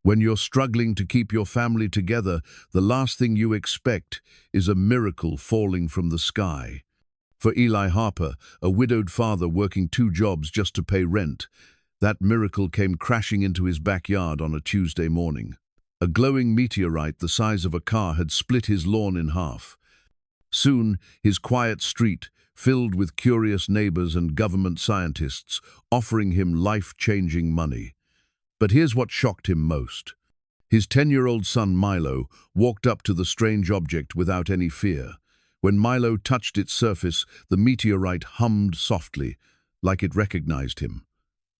When you're struggling to keep your family together, the last thing you expect is a miracle falling from the sky. For Eli Harper, a widowed father working 2 jobs just to pay rent, that miracle came crashing into his backyard on a Tuesday morning. A glowing meteorite the size of a car had split his lawn in half. Soon, his quiet street, filled with curious neighbors and government scientists, offering him life-changing money. But here's what shocked him most. His 10-year-old son Milo walked up to the strange object without any fear. When Milo touched its surface, the meteorite hummed softly, like it recognized him.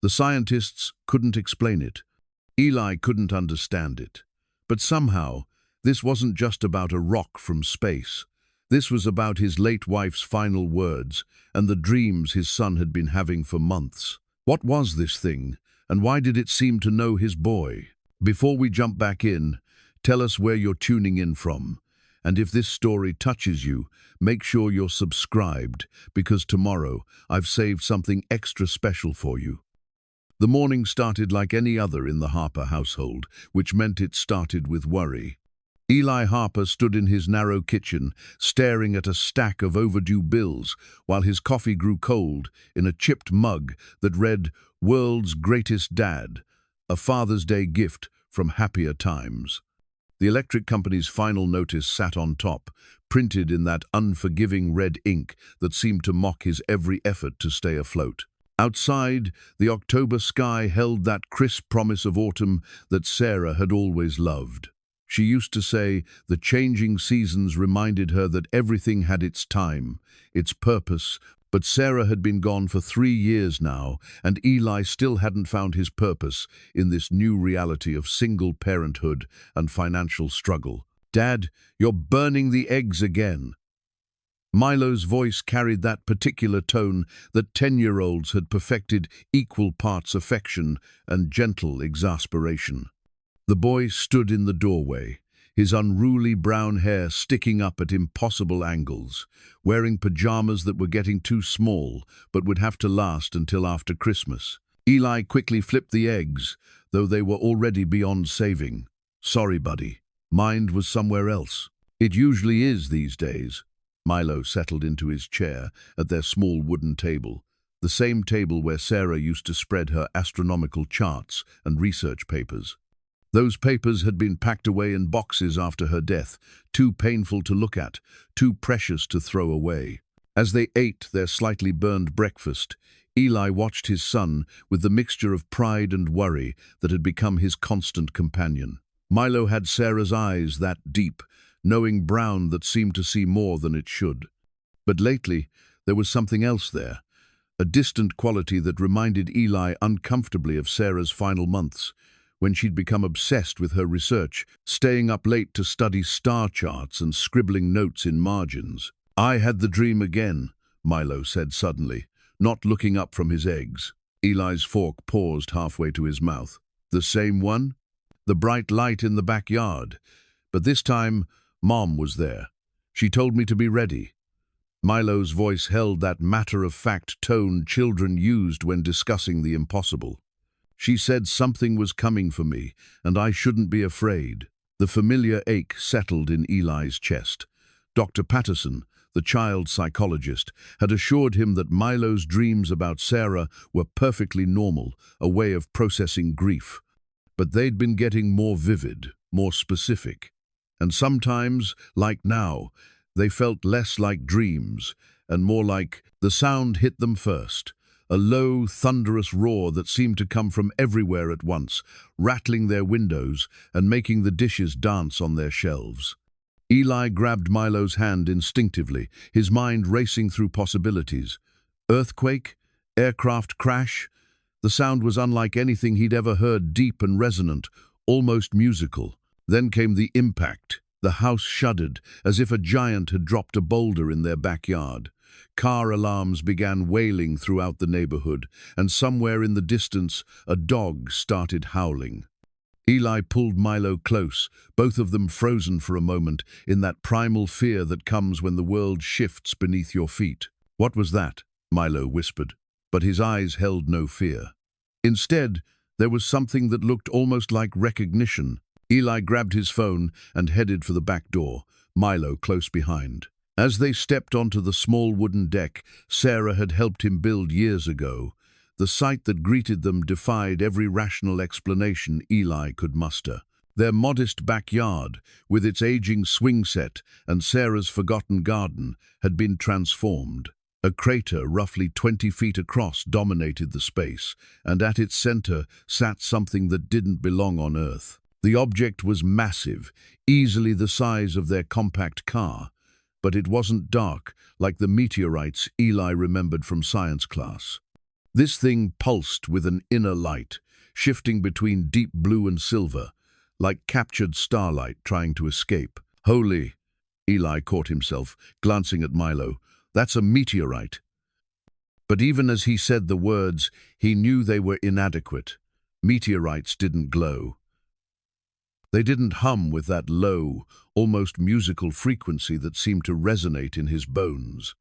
The scientists couldn't explain it. Eli couldn't understand it. But somehow, this wasn't just about a rock from space. This was about his late wife's final words and the dreams his son had been having for months. What was this thing, and why did it seem to know his boy? Before we jump back in, tell us where you're tuning in from. And if this story touches you, make sure you're subscribed, because tomorrow I've saved something extra special for you. The morning started like any other in the Harper household, which meant it started with worry. Eli Harper stood in his narrow kitchen, staring at a stack of overdue bills, while his coffee grew cold in a chipped mug that read, "World's Greatest Dad, a Father's Day gift from happier times." The electric company's final notice sat on top, printed in that unforgiving red ink that seemed to mock his every effort to stay afloat. Outside, the October sky held that crisp promise of autumn that Sarah had always loved. She used to say the changing seasons reminded her that everything had its time, its purpose, but Sarah had been gone for 3 years now, and Eli still hadn't found his purpose in this new reality of single parenthood and financial struggle. "Dad, you're burning the eggs again." Milo's voice carried that particular tone that 10-year-olds had perfected, equal parts affection and gentle exasperation. The boy stood in the doorway, his unruly brown hair sticking up at impossible angles, wearing pajamas that were getting too small but would have to last until after Christmas. Eli quickly flipped the eggs, though they were already beyond saving. "Sorry, buddy. Mind was somewhere else." "It usually is these days." Milo settled into his chair at their small wooden table, the same table where Sarah used to spread her astronomical charts and research papers. Those papers had been packed away in boxes after her death, too painful to look at, too precious to throw away. As they ate their slightly burned breakfast, Eli watched his son with the mixture of pride and worry that had become his constant companion. Milo had Sarah's eyes that deep, knowing brown that seemed to see more than it should. But lately, there was something else there, a distant quality that reminded Eli uncomfortably of Sarah's final months, when she'd become obsessed with her research, staying up late to study star charts and scribbling notes in margins. "I had the dream again," Milo said suddenly, not looking up from his eggs. Eli's fork paused halfway to his mouth. "The same one?" "The bright light in the backyard. But this time, Mom was there. She told me to be ready." Milo's voice held that matter-of-fact tone children used when discussing the impossible. "She said something was coming for me, and I shouldn't be afraid." The familiar ache settled in Eli's chest. Dr. Patterson, the child psychologist, had assured him that Milo's dreams about Sarah were perfectly normal, a way of processing grief. But they'd been getting more vivid, more specific. And sometimes, like now, they felt less like dreams and more like the sound hit them first. A low, thunderous roar that seemed to come from everywhere at once, rattling their windows and making the dishes dance on their shelves. Eli grabbed Milo's hand instinctively, his mind racing through possibilities. Earthquake? Aircraft crash? The sound was unlike anything he'd ever heard, deep and resonant, almost musical. Then came the impact. The house shuddered, as if a giant had dropped a boulder in their backyard. Car alarms began wailing throughout the neighborhood, and somewhere in the distance, a dog started howling. Eli pulled Milo close, both of them frozen for a moment in that primal fear that comes when the world shifts beneath your feet. "What was that?" Milo whispered, but his eyes held no fear. Instead, There was something that looked almost like recognition. Eli grabbed his phone and headed for the back door, Milo close behind. As they stepped onto the small wooden deck Sarah had helped him build years ago, the sight that greeted them defied every rational explanation Eli could muster. Their modest backyard, with its aging swing set and Sarah's forgotten garden, had been transformed. A crater roughly 20 feet across dominated the space, and at its center sat something that didn't belong on Earth. The object was massive, easily the size of their compact car, but it wasn't dark like the meteorites Eli remembered from science class. This thing pulsed with an inner light, shifting between deep blue and silver, like captured starlight trying to escape. Holy! Eli caught himself, glancing at Milo. That's a meteorite. But even as he said the words, he knew they were inadequate. Meteorites didn't glow. They didn't hum with that low, almost musical frequency that seemed to resonate in his bones.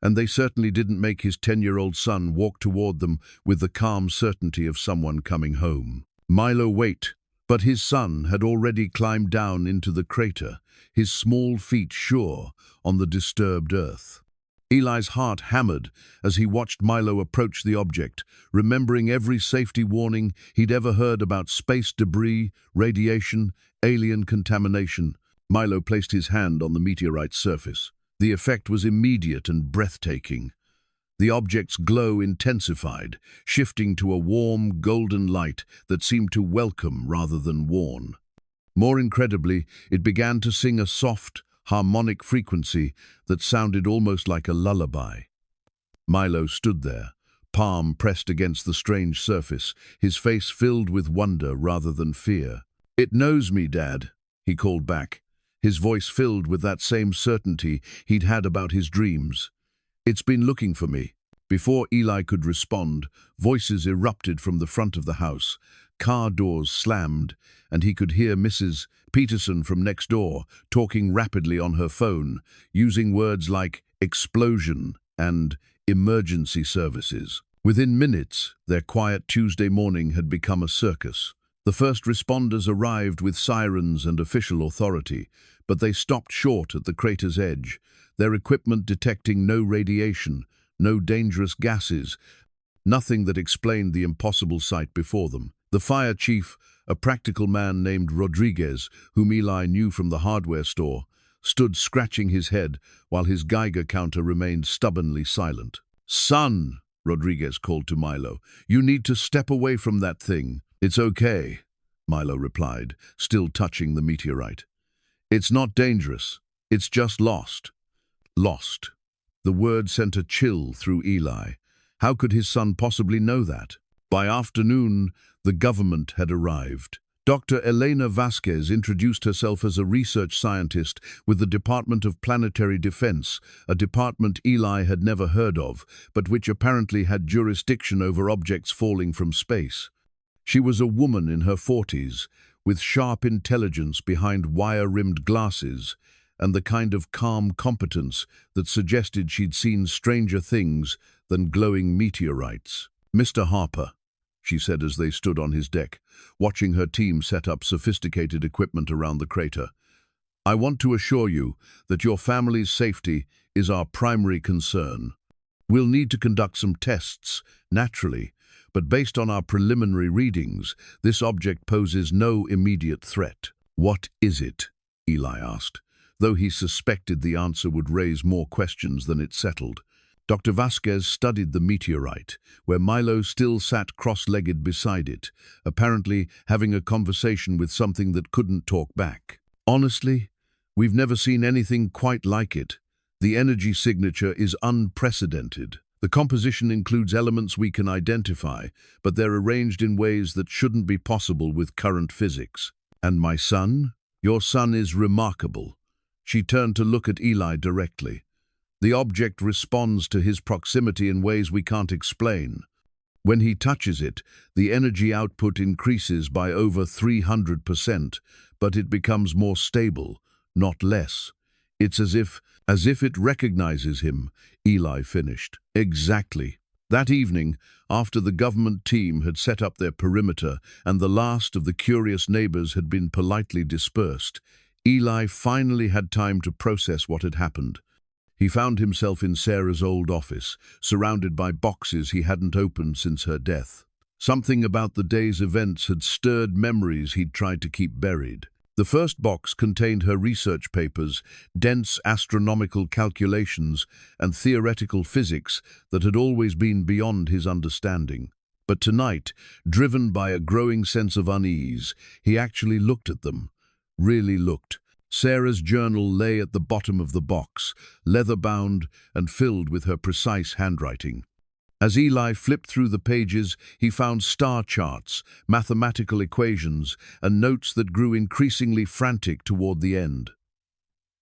And they certainly didn't make his 10-year-old son walk toward them with the calm certainty of someone coming home. Milo, wait! But his son had already climbed down into the crater, his small feet sure on the disturbed earth. Eli's heart hammered as he watched Milo approach the object, remembering every safety warning he'd ever heard about space debris, radiation, alien contamination. Milo placed his hand on the meteorite's surface. The effect was immediate and breathtaking. The object's glow intensified, shifting to a warm, golden light that seemed to welcome rather than warn. More incredibly, it began to sing a soft, harmonic frequency that sounded almost like a lullaby. Milo stood there, palm pressed against the strange surface, his face filled with wonder rather than fear. "It knows me, Dad," he called back, his voice filled with that same certainty he'd had about his dreams. "It's been looking for me." Before Eli could respond, voices erupted from the front of the house. Car doors slammed, and he could hear Mrs. Peterson from next door talking rapidly on her phone, using words like explosion and emergency services. Within minutes, their quiet Tuesday morning had become a circus. The first responders arrived with sirens and official authority, but they stopped short at the crater's edge, their equipment detecting no radiation, no dangerous gases, nothing that explained the impossible sight before them. The fire chief, a practical man named Rodriguez, whom Eli knew from the hardware store, stood scratching his head while his Geiger counter remained stubbornly silent. "Son," Rodriguez called to Milo, "you need to step away from that thing." "It's okay," Milo replied, still touching the meteorite. "It's not dangerous. It's just lost." Lost. The word sent a chill through Eli. How could his son possibly know that? By afternoon, the government had arrived. Dr. Elena Vasquez introduced herself as a research scientist with the Department of Planetary Defense, a department Eli had never heard of, but which apparently had jurisdiction over objects falling from space. She was a woman in her 40s, with sharp intelligence behind wire-rimmed glasses, and the kind of calm competence that suggested she'd seen stranger things than glowing meteorites. "Mr. Harper," she said as they stood on his deck, watching her team set up sophisticated equipment around the crater. "I want to assure you that your family's safety is our primary concern. We'll need to conduct some tests, naturally, but based on our preliminary readings, this object poses no immediate threat." "What is it?" Eli asked, though he suspected the answer would raise more questions than it settled. Dr. Vasquez studied the meteorite, where Milo still sat cross-legged beside it, apparently having a conversation with something that couldn't talk back. "Honestly, we've never seen anything quite like it. The energy signature is unprecedented. The composition includes elements we can identify, but they're arranged in ways that shouldn't be possible with current physics." "And my son? Your son is remarkable." She turned to look at Eli directly. "The object responds to his proximity in ways we can't explain. When he touches it, the energy output increases by over 300%, but it becomes more stable, not less. It's as if it recognizes him," Eli finished. "Exactly. That evening, after the government team had set up their perimeter and the last of the curious neighbors had been politely dispersed, Eli finally had time to process what had happened. He found himself in Sarah's old office, surrounded by boxes he hadn't opened since her death. Something about the day's events had stirred memories he'd tried to keep buried. The first box contained her research papers, dense astronomical calculations, and theoretical physics that had always been beyond his understanding. But tonight, driven by a growing sense of unease, he actually looked at them. Really looked. Sarah's journal lay at the bottom of the box, leather-bound and filled with her precise handwriting. As Eli flipped through the pages, he found star charts, mathematical equations, and notes that grew increasingly frantic toward the end.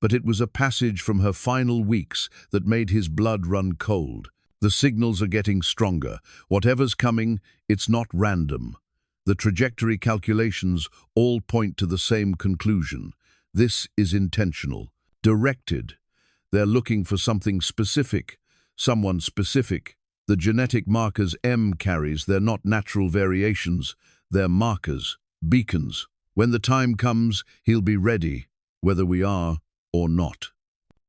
But it was a passage from her final weeks that made his blood run cold. The signals are getting stronger. Whatever's coming, it's not random. The trajectory calculations all point to the same conclusion. This is intentional, directed. They're looking for something specific, someone specific. The genetic markers M carries, they're not natural variations, they're markers, beacons. When the time comes, he'll be ready, whether we are or not.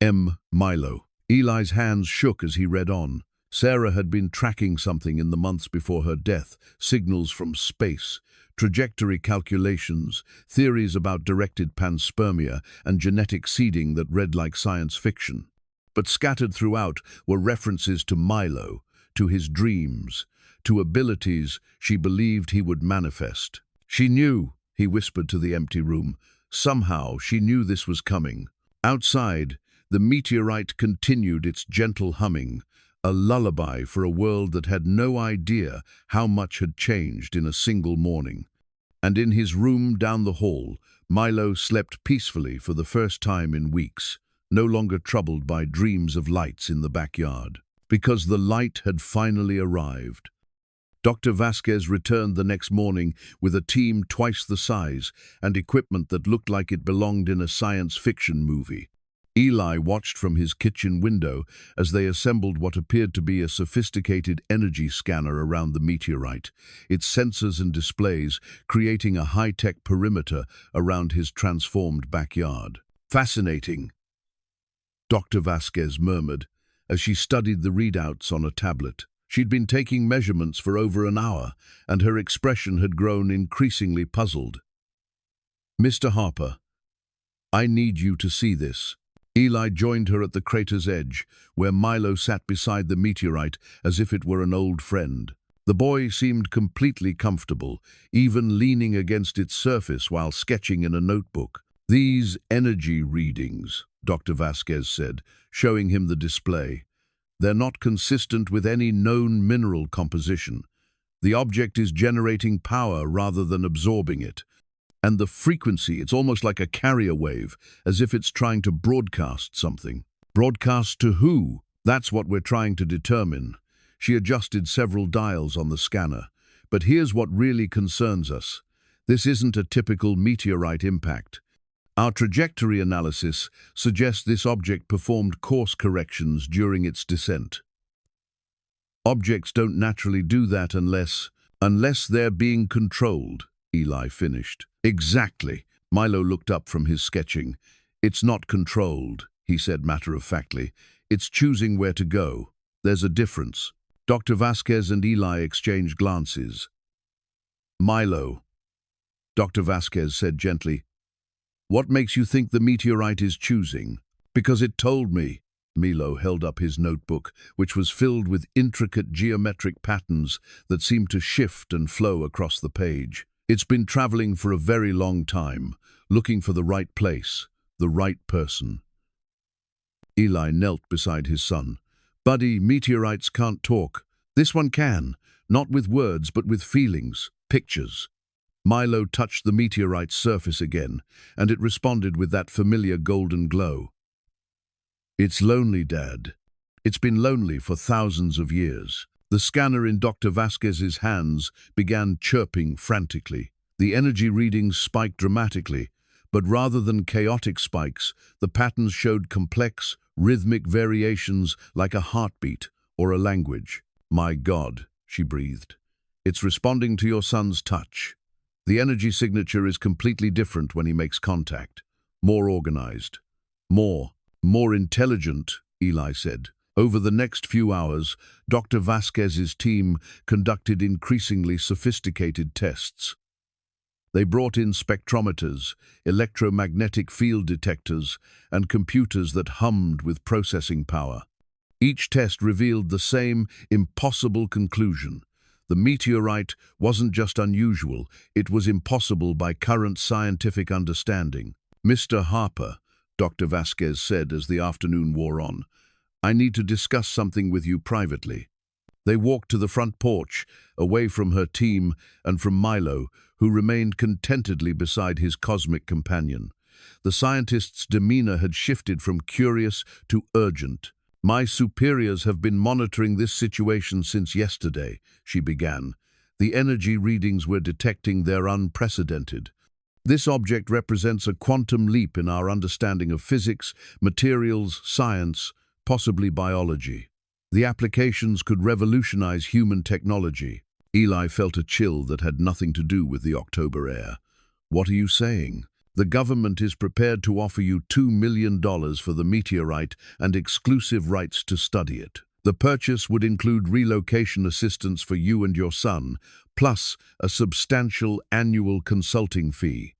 M. Milo. Eli's hands shook as he read on. Sarah had been tracking something in the months before her death, signals from space, trajectory calculations, theories about directed panspermia, and genetic seeding that read like science fiction. But scattered throughout were references to Milo, to his dreams, to abilities she believed he would manifest. She knew, he whispered to the empty room. Somehow she knew this was coming. Outside, the meteorite continued its gentle humming, a lullaby for a world that had no idea how much had changed in a single morning. And in his room down the hall, Milo slept peacefully for the first time in weeks, no longer troubled by dreams of lights in the backyard. Because the light had finally arrived. Dr. Vasquez returned the next morning with a team twice the size and equipment that looked like it belonged in a science fiction movie. Eli watched from his kitchen window as they assembled what appeared to be a sophisticated energy scanner around the meteorite, its sensors and displays creating a high-tech perimeter around his transformed backyard. Fascinating, Dr. Vasquez murmured, as she studied the readouts on a tablet. She'd been taking measurements for over an hour, and her expression had grown increasingly puzzled. Mr. Harper, I need you to see this. Eli joined her at the crater's edge, where Milo sat beside the meteorite as if it were an old friend. The boy seemed completely comfortable, even leaning against its surface while sketching in a notebook. These energy readings, Dr. Vasquez said, showing him the display. They're not consistent with any known mineral composition. The object is generating power rather than absorbing it. And the frequency, it's almost like a carrier wave, as if it's trying to broadcast something. Broadcast to who? That's what we're trying to determine. She adjusted several dials on the scanner. But here's what really concerns us. This isn't a typical meteorite impact. Our trajectory analysis suggests this object performed course corrections during its descent. Objects don't naturally do that unless they're being controlled, Eli finished. Exactly. Milo looked up from his sketching. It's not controlled, he said matter-of-factly. It's choosing where to go. There's a difference. Dr. Vasquez and Eli exchanged glances. Milo, Dr. Vasquez said gently, what makes you think the meteorite is choosing? Because it told me. Milo held up his notebook, which was filled with intricate geometric patterns that seemed to shift and flow across the page. It's been traveling for a very long time, looking for the right place, the right person. Eli knelt beside his son. Buddy, meteorites can't talk. This one can, not with words but with feelings, pictures. Milo touched the meteorite's surface again, and it responded with that familiar golden glow. It's lonely, Dad. It's been lonely for thousands of years. The scanner in Dr. Vasquez's hands began chirping frantically. The energy readings spiked dramatically, but rather than chaotic spikes, the patterns showed complex, rhythmic variations like a heartbeat or a language. My God, she breathed. It's responding to your son's touch. The energy signature is completely different when he makes contact. More organized. More intelligent, Eli said. Over the next few hours, Dr. Vasquez's team conducted increasingly sophisticated tests. They brought in spectrometers, electromagnetic field detectors, and computers that hummed with processing power. Each test revealed the same impossible conclusion. The meteorite wasn't just unusual, it was impossible by current scientific understanding. Mr. Harper, Dr. Vasquez said as the afternoon wore on, I need to discuss something with you privately. They walked to the front porch, away from her team and from Milo, who remained contentedly beside his cosmic companion. The scientist's demeanor had shifted from curious to urgent. My superiors have been monitoring this situation since yesterday, she began. The energy readings we're detecting, they're unprecedented. This object represents a quantum leap in our understanding of physics, materials, science, possibly biology. The applications could revolutionize human technology. Eli felt a chill that had nothing to do with the October air. What are you saying? The government is prepared to offer you $2 million for the meteorite and exclusive rights to study it. The purchase would include relocation assistance for you and your son, plus a substantial annual consulting fee.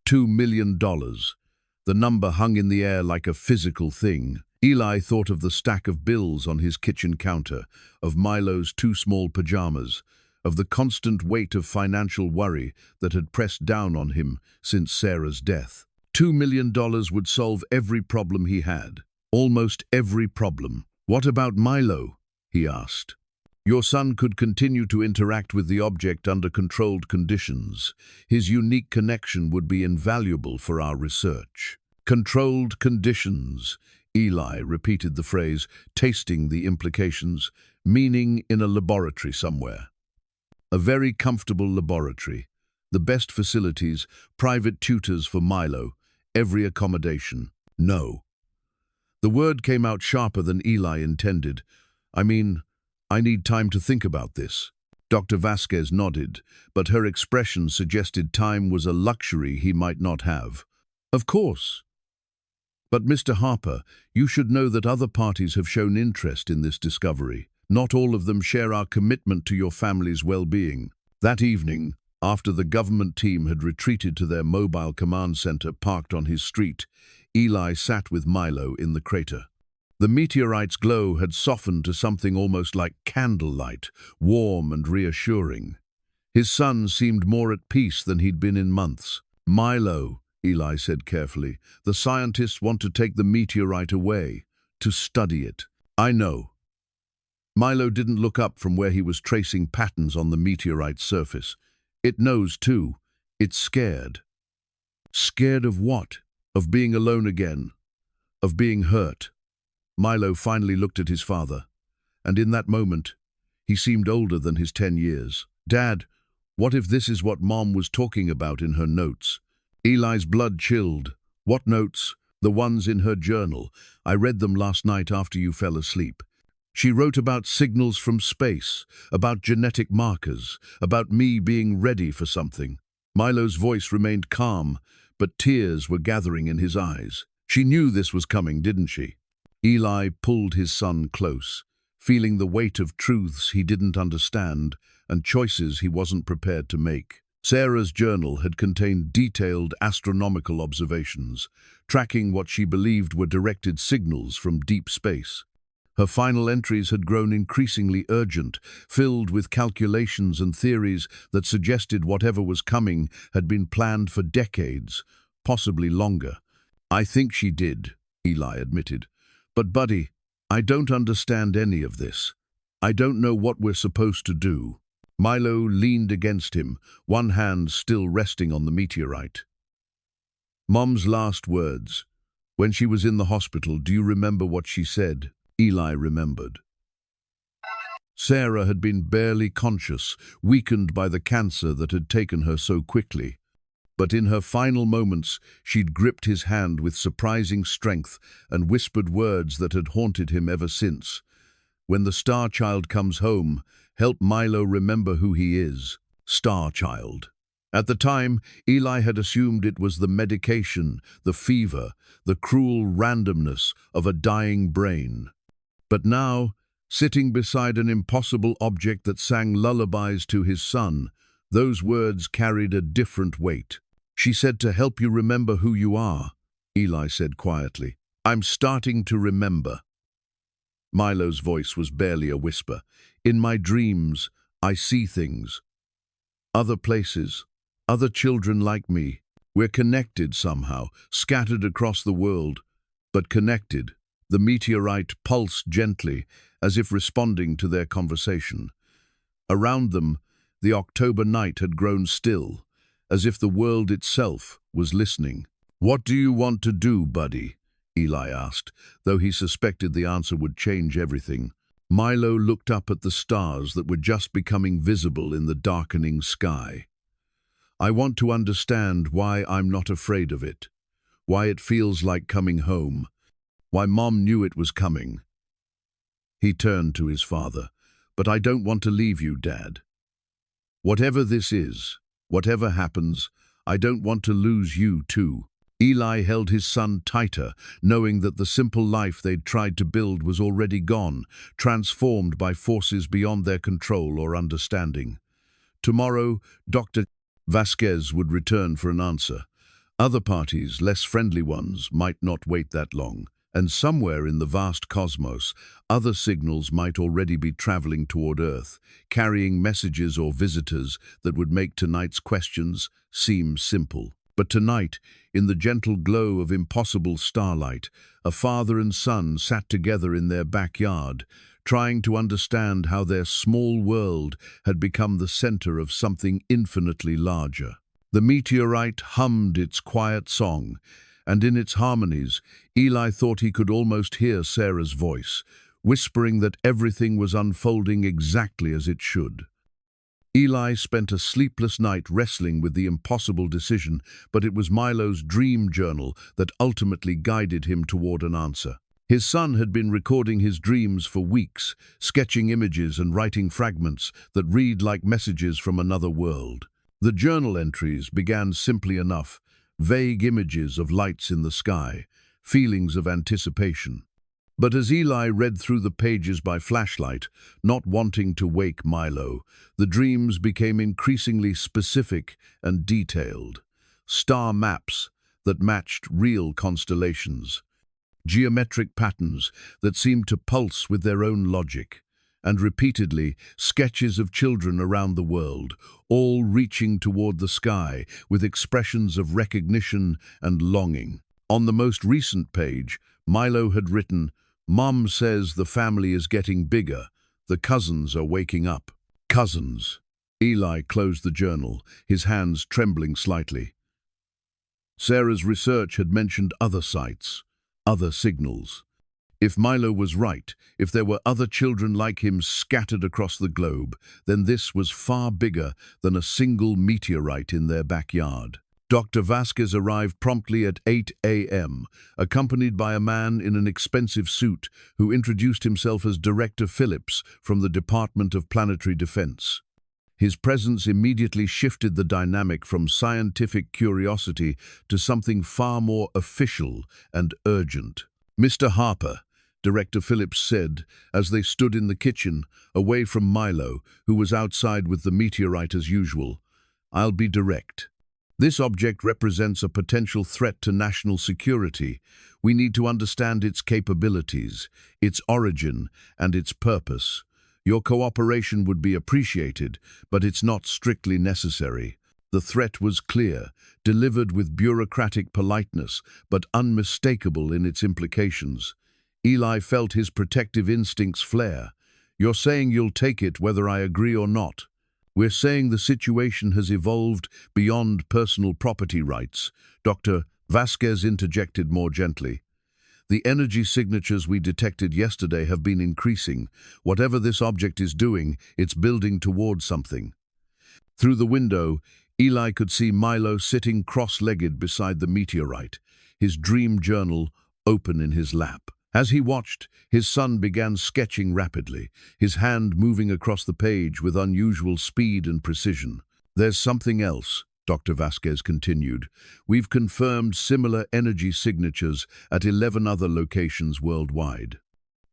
$2 million. The number hung in the air like a physical thing. Eli thought of the stack of bills on his kitchen counter, of Milo's 2 small pajamas, of the constant weight of financial worry that had pressed down on him since Sarah's death. $2 million would solve every problem he had. Almost every problem. What about Milo? He asked. Your son could continue to interact with the object under controlled conditions. His unique connection would be invaluable for our research. Controlled conditions. Eli repeated the phrase, tasting the implications, meaning in a laboratory somewhere. A very comfortable laboratory, the best facilities, private tutors for Milo, every accommodation. No. The word came out sharper than Eli intended. I need time to think about this. Dr. Vasquez nodded, but her expression suggested time was a luxury he might not have. Of course. But Mr. Harper, you should know that other parties have shown interest in this discovery. Not all of them share our commitment to your family's well-being. That evening, after the government team had retreated to their mobile command center parked on his street, Eli sat with Milo in the crater. The meteorite's glow had softened to something almost like candlelight, warm and reassuring. His son seemed more at peace than he'd been in months. Milo, Eli said carefully, the scientists want to take the meteorite away, to study it. I know. Milo didn't look up from where he was tracing patterns on the meteorite's surface. It knows, too. It's scared. Scared of what? Of being alone again. Of being hurt. Milo finally looked at his father, and in that moment, he seemed older than his 10 years. Dad, what if this is what Mom was talking about in her notes? Eli's blood chilled. What notes? The ones in her journal. I read them last night after you fell asleep. She wrote about signals from space, about genetic markers, about me being ready for something. Milo's voice remained calm, but tears were gathering in his eyes. She knew this was coming, didn't she? Eli pulled his son close, feeling the weight of truths he didn't understand and choices he wasn't prepared to make. Sarah's journal had contained detailed astronomical observations, tracking what she believed were directed signals from deep space. Her final entries had grown increasingly urgent, filled with calculations and theories that suggested whatever was coming had been planned for decades, possibly longer. I think she did, Eli admitted. But, buddy, I don't understand any of this. I don't know what we're supposed to do. Milo leaned against him, one hand still resting on the meteorite. Mom's last words. When she was in the hospital, do you remember what she said? Eli remembered. Sarah had been barely conscious, weakened by the cancer that had taken her so quickly. But in her final moments, she'd gripped his hand with surprising strength and whispered words that had haunted him ever since. When the Star Child comes home, help Milo remember who he is. Star Child. At the time, Eli had assumed it was the medication, the fever, the cruel randomness of a dying brain. But now, sitting beside an impossible object that sang lullabies to his son, those words carried a different weight. She said to help you remember who you are, Eli said quietly. I'm starting to remember. Milo's voice was barely a whisper. In my dreams, I see things. Other places, other children like me. We're connected somehow, scattered across the world, but connected. The meteorite pulsed gently, as if responding to their conversation. Around them, the October night had grown still, as if the world itself was listening. What do you want to do, buddy? Eli asked, though he suspected the answer would change everything. Milo looked up at the stars that were just becoming visible in the darkening sky. I want to understand why I'm not afraid of it, why it feels like coming home, why Mom knew it was coming. He turned to his father. But I don't want to leave you, Dad. Whatever this is, whatever happens, I don't want to lose you too. Eli held his son tighter, knowing that the simple life they'd tried to build was already gone, transformed by forces beyond their control or understanding. Tomorrow, Dr. Vasquez would return for an answer. Other parties, less friendly ones, might not wait that long. And somewhere in the vast cosmos, other signals might already be traveling toward Earth, carrying messages or visitors that would make tonight's questions seem simple. But tonight, in the gentle glow of impossible starlight, a father and son sat together in their backyard, trying to understand how their small world had become the center of something infinitely larger. The meteorite hummed its quiet song, and in its harmonies, Eli thought he could almost hear Sarah's voice, whispering that everything was unfolding exactly as it should. Eli spent a sleepless night wrestling with the impossible decision, but it was Milo's dream journal that ultimately guided him toward an answer. His son had been recording his dreams for weeks, sketching images and writing fragments that read like messages from another world. The journal entries began simply enough, vague images of lights in the sky, feelings of anticipation. But as Eli read through the pages by flashlight, not wanting to wake Milo, the dreams became increasingly specific and detailed. Star maps that matched real constellations, geometric patterns that seemed to pulse with their own logic, and repeatedly sketches of children around the world, all reaching toward the sky with expressions of recognition and longing. On the most recent page, Milo had written, "Mom says the family is getting bigger. The cousins are waking up." Cousins. Eli closed the journal, his hands trembling slightly. Sarah's research had mentioned other sites, other signals. If Milo was right, if there were other children like him scattered across the globe, then this was far bigger than a single meteorite in their backyard. Dr. Vasquez arrived promptly at 8 a.m., accompanied by a man in an expensive suit who introduced himself as Director Phillips from the Department of Planetary Defense. His presence immediately shifted the dynamic from scientific curiosity to something far more official and urgent. "Mr. Harper," Director Phillips said as they stood in the kitchen, away from Milo, who was outside with the meteorite as usual, "I'll be direct. This object represents a potential threat to national security. We need to understand its capabilities, its origin, and its purpose. Your cooperation would be appreciated, but it's not strictly necessary." The threat was clear, delivered with bureaucratic politeness, but unmistakable in its implications. Eli felt his protective instincts flare. "You're saying you'll take it whether I agree or not." "We're saying the situation has evolved beyond personal property rights," Dr. Vasquez interjected more gently. "The energy signatures we detected yesterday have been increasing. Whatever this object is doing, it's building towards something." Through the window, Eli could see Milo sitting cross-legged beside the meteorite, his dream journal open in his lap. As he watched, his son began sketching rapidly, his hand moving across the page with unusual speed and precision. "There's something else," Dr. Vasquez continued. "We've confirmed similar energy signatures at 11 other locations worldwide.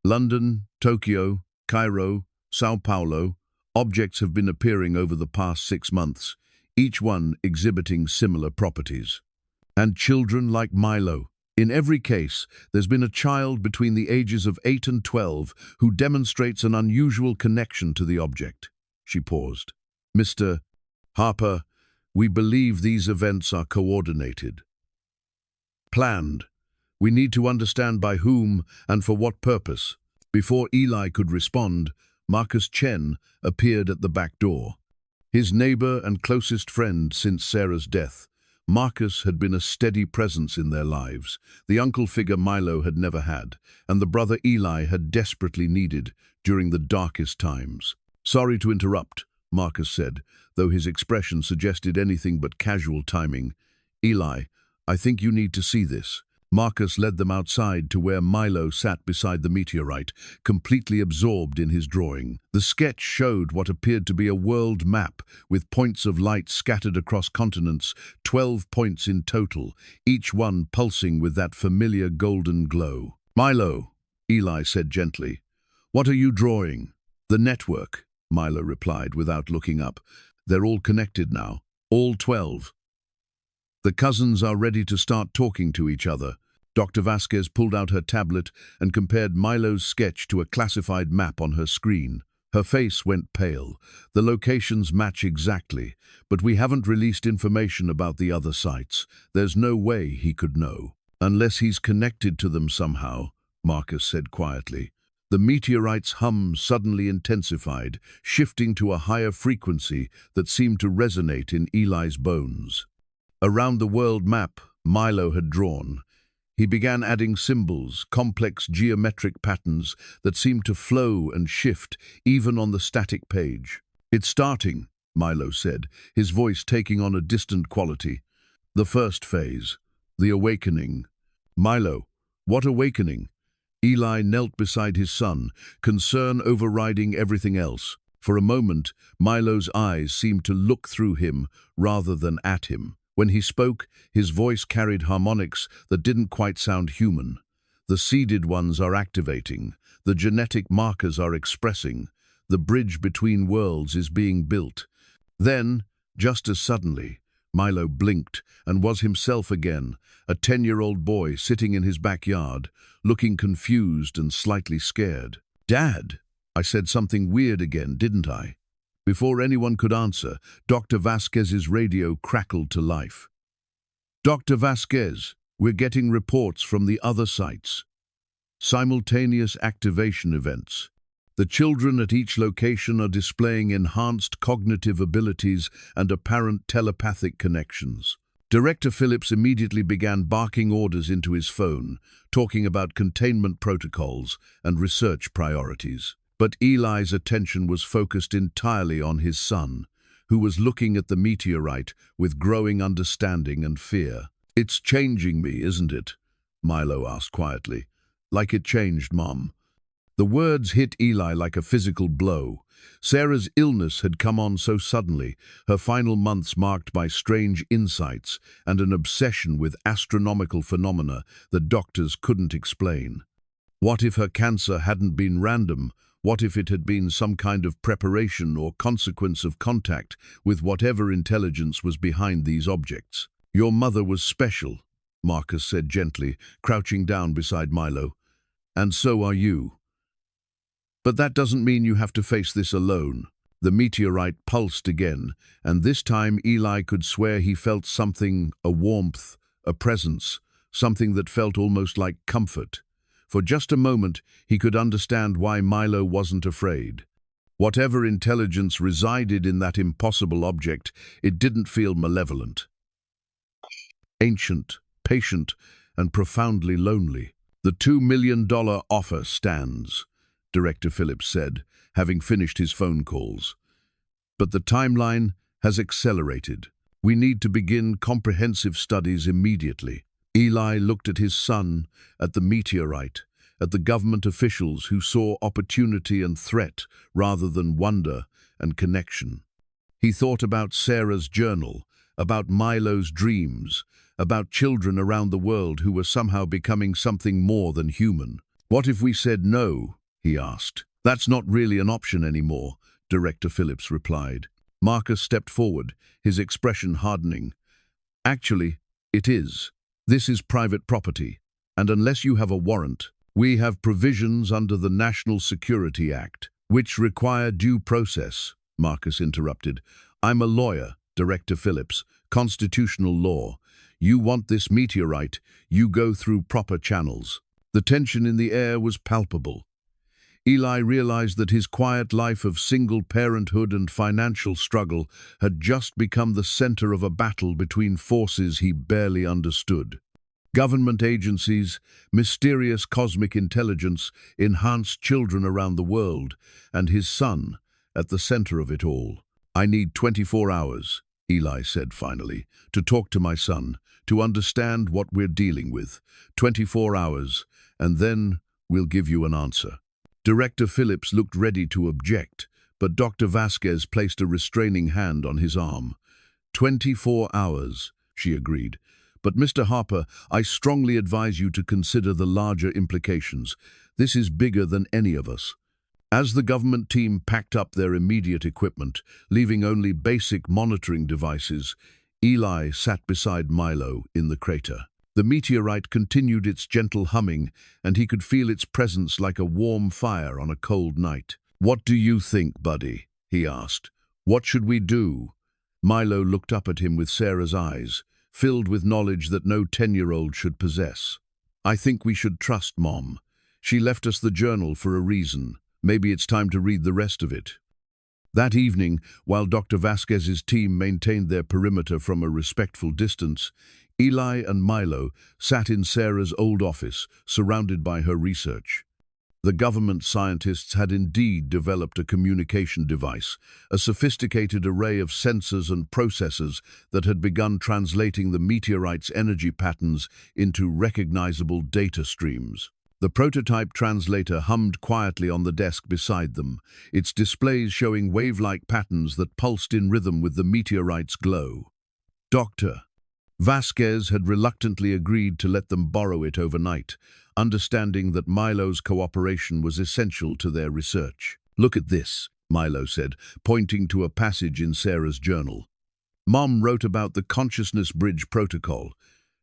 London, Tokyo, Cairo, Sao Paulo. Objects have been appearing over the past 6 months, each one exhibiting similar properties. And children like Milo. In every case, there's been a child between the ages of 8 and 12 who demonstrates an unusual connection to the object." She paused. "Mr. Harper, we believe these events are coordinated. Planned. We need to understand by whom and for what purpose." Before Eli could respond, Marcus Chen appeared at the back door. His neighbor and closest friend since Sarah's death, Marcus had been a steady presence in their lives, the uncle figure Milo had never had, and the brother Eli had desperately needed during the darkest times. "Sorry to interrupt," Marcus said, though his expression suggested anything but casual timing. "Eli, I think you need to see this." Marcus led them outside to where Milo sat beside the meteorite, completely absorbed in his drawing. The sketch showed what appeared to be a world map, with points of light scattered across continents, 12 points in total, each one pulsing with that familiar golden glow. "Milo," Eli said gently, "what are you drawing?" "The network," Milo replied without looking up. "They're all connected now, all 12. The cousins are ready to start talking to each other." Dr. Vasquez pulled out her tablet and compared Milo's sketch to a classified map on her screen. Her face went pale. "The locations match exactly, but we haven't released information about the other sites. There's no way he could know. Unless he's connected to them somehow," Marcus said quietly. The meteorite's hum suddenly intensified, shifting to a higher frequency that seemed to resonate in Eli's bones. Around the world map Milo had drawn, he began adding symbols, complex geometric patterns that seemed to flow and shift even on the static page. "It's starting," Milo said, his voice taking on a distant quality. "The first phase, the awakening." "Milo, what awakening?" Eli knelt beside his son, concern overriding everything else. For a moment, Milo's eyes seemed to look through him rather than at him. When he spoke, his voice carried harmonics that didn't quite sound human. "The seeded ones are activating, the genetic markers are expressing, the bridge between worlds is being built." Then, just as suddenly, Milo blinked and was himself again, a 10-year-old boy sitting in his backyard, looking confused and slightly scared. "Dad, I said something weird again, didn't I?" Before anyone could answer, Dr. Vasquez's radio crackled to life. "Dr. Vasquez, we're getting reports from the other sites. Simultaneous activation events. The children at each location are displaying enhanced cognitive abilities and apparent telepathic connections." Director Phillips immediately began barking orders into his phone, talking about containment protocols and research priorities. But Eli's attention was focused entirely on his son, who was looking at the meteorite with growing understanding and fear. "It's changing me, isn't it?" Milo asked quietly. "Like it changed Mom." The words hit Eli like a physical blow. Sarah's illness had come on so suddenly, her final months marked by strange insights and an obsession with astronomical phenomena that doctors couldn't explain. What if her cancer hadn't been random? What if it had been some kind of preparation or consequence of contact with whatever intelligence was behind these objects? "Your mother was special," Marcus said gently, crouching down beside Milo. "And so are you. But that doesn't mean you have to face this alone." The meteorite pulsed again, and this time Eli could swear he felt something, a warmth, a presence, something that felt almost like comfort. For just a moment, he could understand why Milo wasn't afraid. Whatever intelligence resided in that impossible object, it didn't feel malevolent. Ancient, patient, and profoundly lonely. "The $2 million offer stands," Director Phillips said, having finished his phone calls. "But the timeline has accelerated. We need to begin comprehensive studies immediately." Eli looked at his son, at the meteorite, at the government officials who saw opportunity and threat rather than wonder and connection. He thought about Sarah's journal, about Milo's dreams, about children around the world who were somehow becoming something more than human. "What if we said no?" he asked. "That's not really an option anymore," Director Phillips replied. Marcus stepped forward, his expression hardening. "Actually, it is. This is private property, and unless you have a warrant, we have provisions under the National Security Act, which require due process," Marcus interrupted. "I'm a lawyer, Director Phillips, constitutional law. You want this meteorite, you go through proper channels." The tension in the air was palpable. Eli realized that his quiet life of single parenthood and financial struggle had just become the center of a battle between forces he barely understood. Government agencies, mysterious cosmic intelligence, enhanced children around the world, and his son at the center of it all. "I need 24 hours, Eli said finally, "to talk to my son, to understand what we're dealing with. 24 hours, and then we'll give you an answer." Director Phillips looked ready to object, but Dr. Vasquez placed a restraining hand on his arm. 24 hours, she agreed. "But Mr. Harper, I strongly advise you to consider the larger implications. This is bigger than any of us." As the government team packed up their immediate equipment, leaving only basic monitoring devices, Eli sat beside Milo in the crater. The meteorite continued its gentle humming, and he could feel its presence like a warm fire on a cold night. "What do you think, buddy?" he asked. "What should we do?" Milo looked up at him with Sarah's eyes, filled with knowledge that no 10-year-old should possess. "I think we should trust Mom. She left us the journal for a reason. Maybe it's time to read the rest of it." That evening, while Dr. Vasquez's team maintained their perimeter from a respectful distance, Eli and Milo sat in Sarah's old office, surrounded by her research. The government scientists had indeed developed a communication device, a sophisticated array of sensors and processors that had begun translating the meteorite's energy patterns into recognizable data streams. The prototype translator hummed quietly on the desk beside them, its displays showing wave-like patterns that pulsed in rhythm with the meteorite's glow. Dr. Vasquez had reluctantly agreed to let them borrow it overnight, understanding that Milo's cooperation was essential to their research. "Look at this," Milo said, pointing to a passage in Sarah's journal. Mom wrote about the Consciousness Bridge Protocol.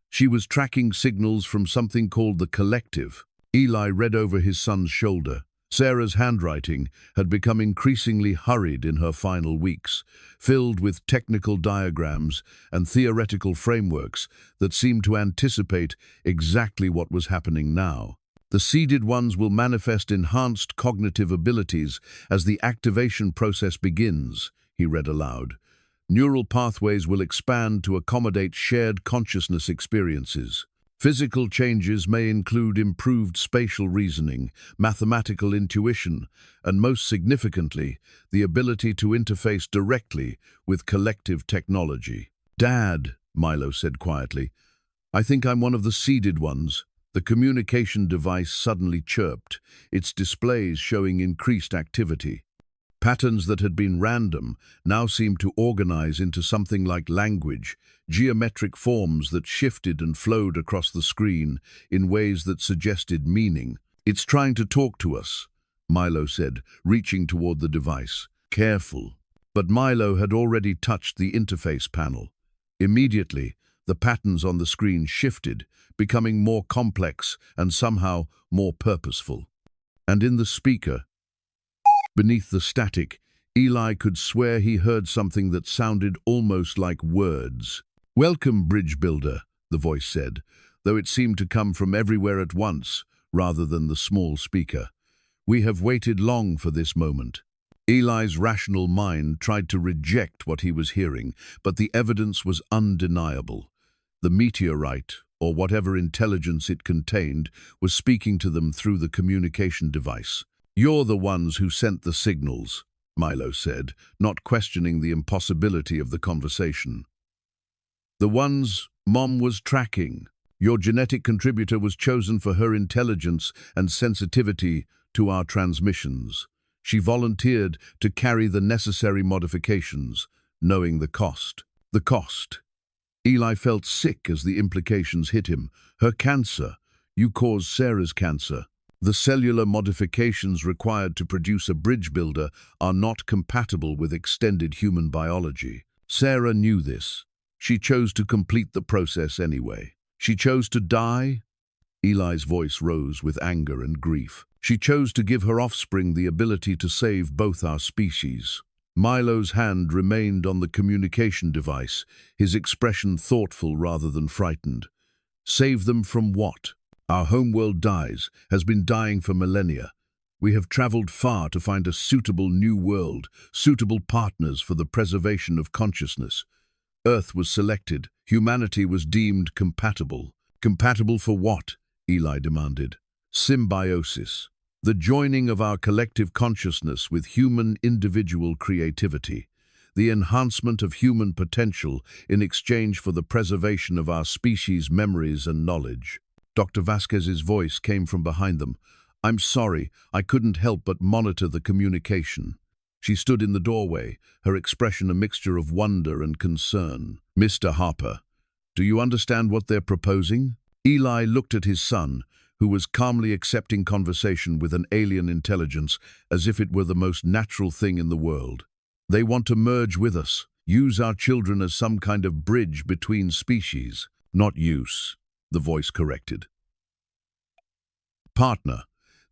She was tracking signals from something called the Collective. Eli read over his son's shoulder. Sarah's handwriting had become increasingly hurried in her final weeks, filled with technical diagrams and theoretical frameworks that seemed to anticipate exactly what was happening now. "The seeded ones will manifest enhanced cognitive abilities as the activation process begins," he read aloud. "Neural pathways will expand to accommodate shared consciousness experiences. Physical changes may include improved spatial reasoning, mathematical intuition, and most significantly, the ability to interface directly with collective technology." "Dad," Milo said quietly, "I think I'm one of the seeded ones." The communication device suddenly chirped, its displays showing increased activity. Patterns that had been random now seemed to organize into something like language, geometric forms that shifted and flowed across the screen in ways that suggested meaning. "It's trying to talk to us," Milo said, reaching toward the device. "Careful." But Milo had already touched the interface panel. Immediately, the patterns on the screen shifted, becoming more complex and somehow more purposeful. And in the speaker, beneath the static, Eli could swear he heard something that sounded almost like words. "Welcome, bridge builder," the voice said, though it seemed to come from everywhere at once, rather than the small speaker. "We have waited long for this moment." Eli's rational mind tried to reject what he was hearing, but the evidence was undeniable. The meteorite, or whatever intelligence it contained, was speaking to them through the communication device. "You're the ones who sent the signals," Milo said, not questioning the impossibility of the conversation. "The ones Mom was tracking." Your genetic contributor was chosen for her intelligence and sensitivity to our transmissions. She volunteered to carry the necessary modifications, knowing the cost. The cost. Eli felt sick as the implications hit him. Her cancer. You caused Sarah's cancer. The cellular modifications required to produce a bridge builder are not compatible with extended human biology. Sarah knew this. She chose to complete the process anyway. She chose to die. Eli's voice rose with anger and grief. She chose to give her offspring the ability to save both our species. Milo's hand remained on the communication device, his expression thoughtful rather than frightened. Save them from what? Our homeworld has been dying for millennia. We have traveled far to find a suitable new world, suitable partners for the preservation of consciousness. Earth was selected. Humanity was deemed compatible. Compatible for what? Eli demanded. Symbiosis. The joining of our collective consciousness with human individual creativity. The enhancement of human potential in exchange for the preservation of our species' memories and knowledge. Dr. Vasquez's voice came from behind them. I'm sorry, I couldn't help but monitor the communication. She stood in the doorway, her expression a mixture of wonder and concern. Mr. Harper, do you understand what they're proposing? Eli looked at his son, who was calmly accepting conversation with an alien intelligence as if it were the most natural thing in the world. They want to merge with us, use our children as some kind of bridge between species. Not use, the voice corrected. Partner.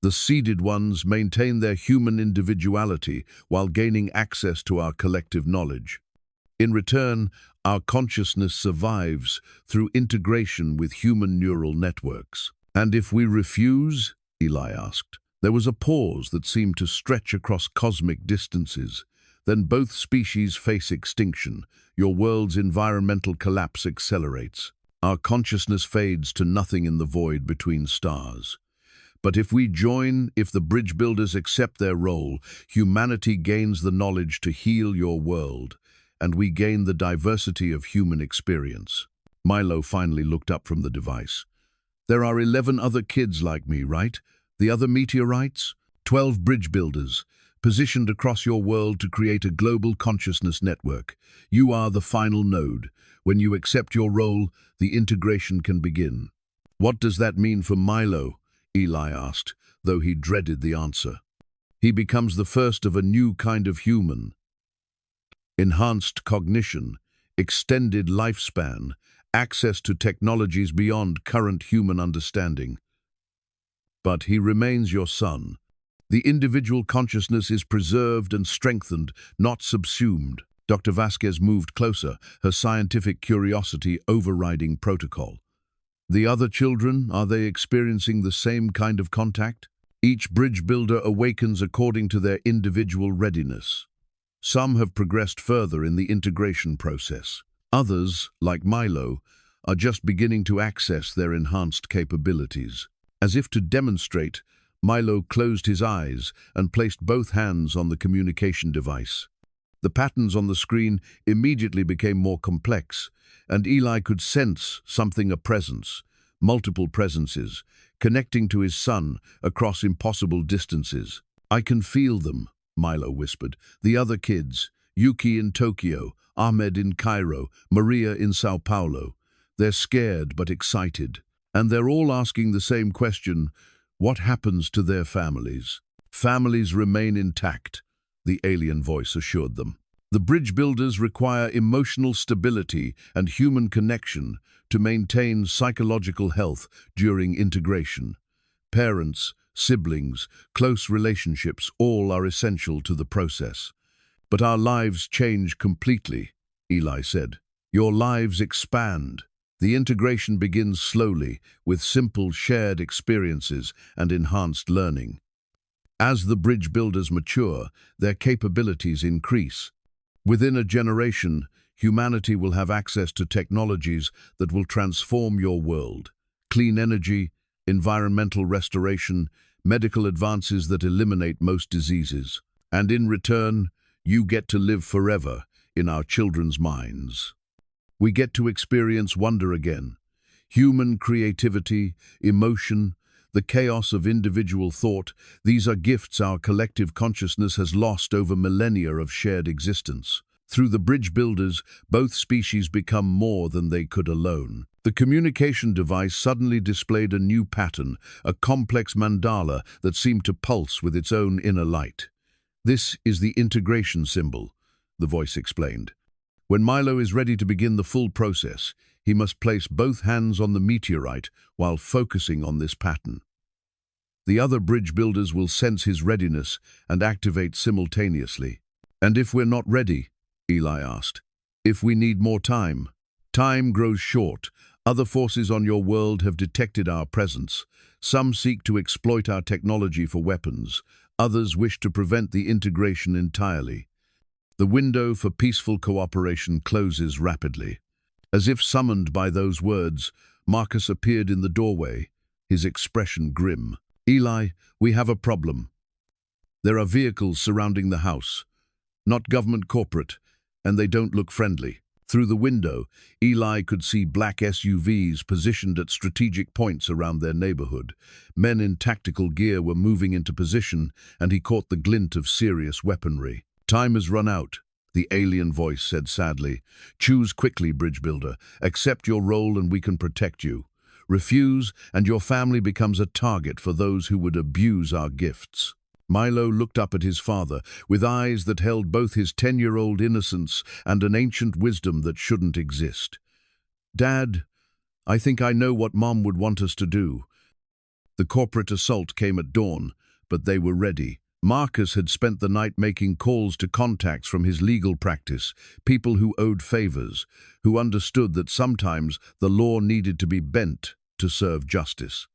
The seeded ones maintain their human individuality while gaining access to our collective knowledge. In return, our consciousness survives through integration with human neural networks. And if we refuse? Eli asked. There was a pause that seemed to stretch across cosmic distances. Then both species face extinction. Your world's environmental collapse accelerates. Our consciousness fades to nothing in the void between stars. But if we join, if the bridge builders accept their role, humanity gains the knowledge to heal your world, and we gain the diversity of human experience. Milo finally looked up from the device. There are 11 other kids like me, right? The other meteorites? 12 bridge builders, positioned across your world to create a global consciousness network. You are the final node. When you accept your role, the integration can begin. What does that mean for Milo? Eli asked, though he dreaded the answer. He becomes the first of a new kind of human. Enhanced cognition, extended lifespan, access to technologies beyond current human understanding. But he remains your son. The individual consciousness is preserved and strengthened, not subsumed. Dr. Vasquez moved closer, her scientific curiosity overriding protocol. The other children, are they experiencing the same kind of contact? Each bridge builder awakens according to their individual readiness. Some have progressed further in the integration process. Others, like Milo, are just beginning to access their enhanced capabilities. As if to demonstrate, Milo closed his eyes and placed both hands on the communication device. The patterns on the screen immediately became more complex, and Eli could sense a presence, multiple presences, connecting to his son across impossible distances. I can feel them, Milo whispered. The other kids, Yuki in Tokyo, Ahmed in Cairo, Maria in Sao Paulo. They're scared but excited. And they're all asking the same question, what happens to their families? Families remain intact, the alien voice assured them. The bridge builders require emotional stability and human connection to maintain psychological health during integration. Parents, siblings, close relationships, all are essential to the process. But our lives change completely, Eli said. Your lives expand. The integration begins slowly, with simple shared experiences and enhanced learning. As the bridge builders mature, their capabilities increase. Within a generation, humanity will have access to technologies that will transform your world. Clean energy, environmental restoration, medical advances that eliminate most diseases. And in return, you get to live forever in our children's minds. We get to experience wonder again. Human creativity, emotion, the chaos of individual thought, these are gifts our collective consciousness has lost over millennia of shared existence. Through the bridge builders, both species become more than they could alone. The communication device suddenly displayed a new pattern, a complex mandala that seemed to pulse with its own inner light. This is the integration symbol, the voice explained. When Milo is ready to begin the full process, he must place both hands on the meteorite while focusing on this pattern. The other bridge builders will sense his readiness and activate simultaneously. "And if we're not ready?" Eli asked. "If we need more time?" "Time grows short. Other forces on your world have detected our presence. Some seek to exploit our technology for weapons. Others wish to prevent the integration entirely. The window for peaceful cooperation closes rapidly." As if summoned by those words, Marcus appeared in the doorway, his expression grim. "Eli, we have a problem. There are vehicles surrounding the house. Not government corporate, and they don't look friendly." Through the window, Eli could see black SUVs positioned at strategic points around their neighborhood. Men in tactical gear were moving into position, and he caught the glint of serious weaponry. "Time has run out," the alien voice said sadly. "Choose quickly, bridge builder. Accept your role and we can protect you. Refuse, and your family becomes a target for those who would abuse our gifts." Milo looked up at his father, with eyes that held both his 10-year-old innocence and an ancient wisdom that shouldn't exist. "Dad, I think I know what Mom would want us to do." The corporate assault came at dawn, but they were ready. Marcus had spent the night making calls to contacts from his legal practice, people who owed favors, who understood that sometimes the law needed to be bent to serve justice.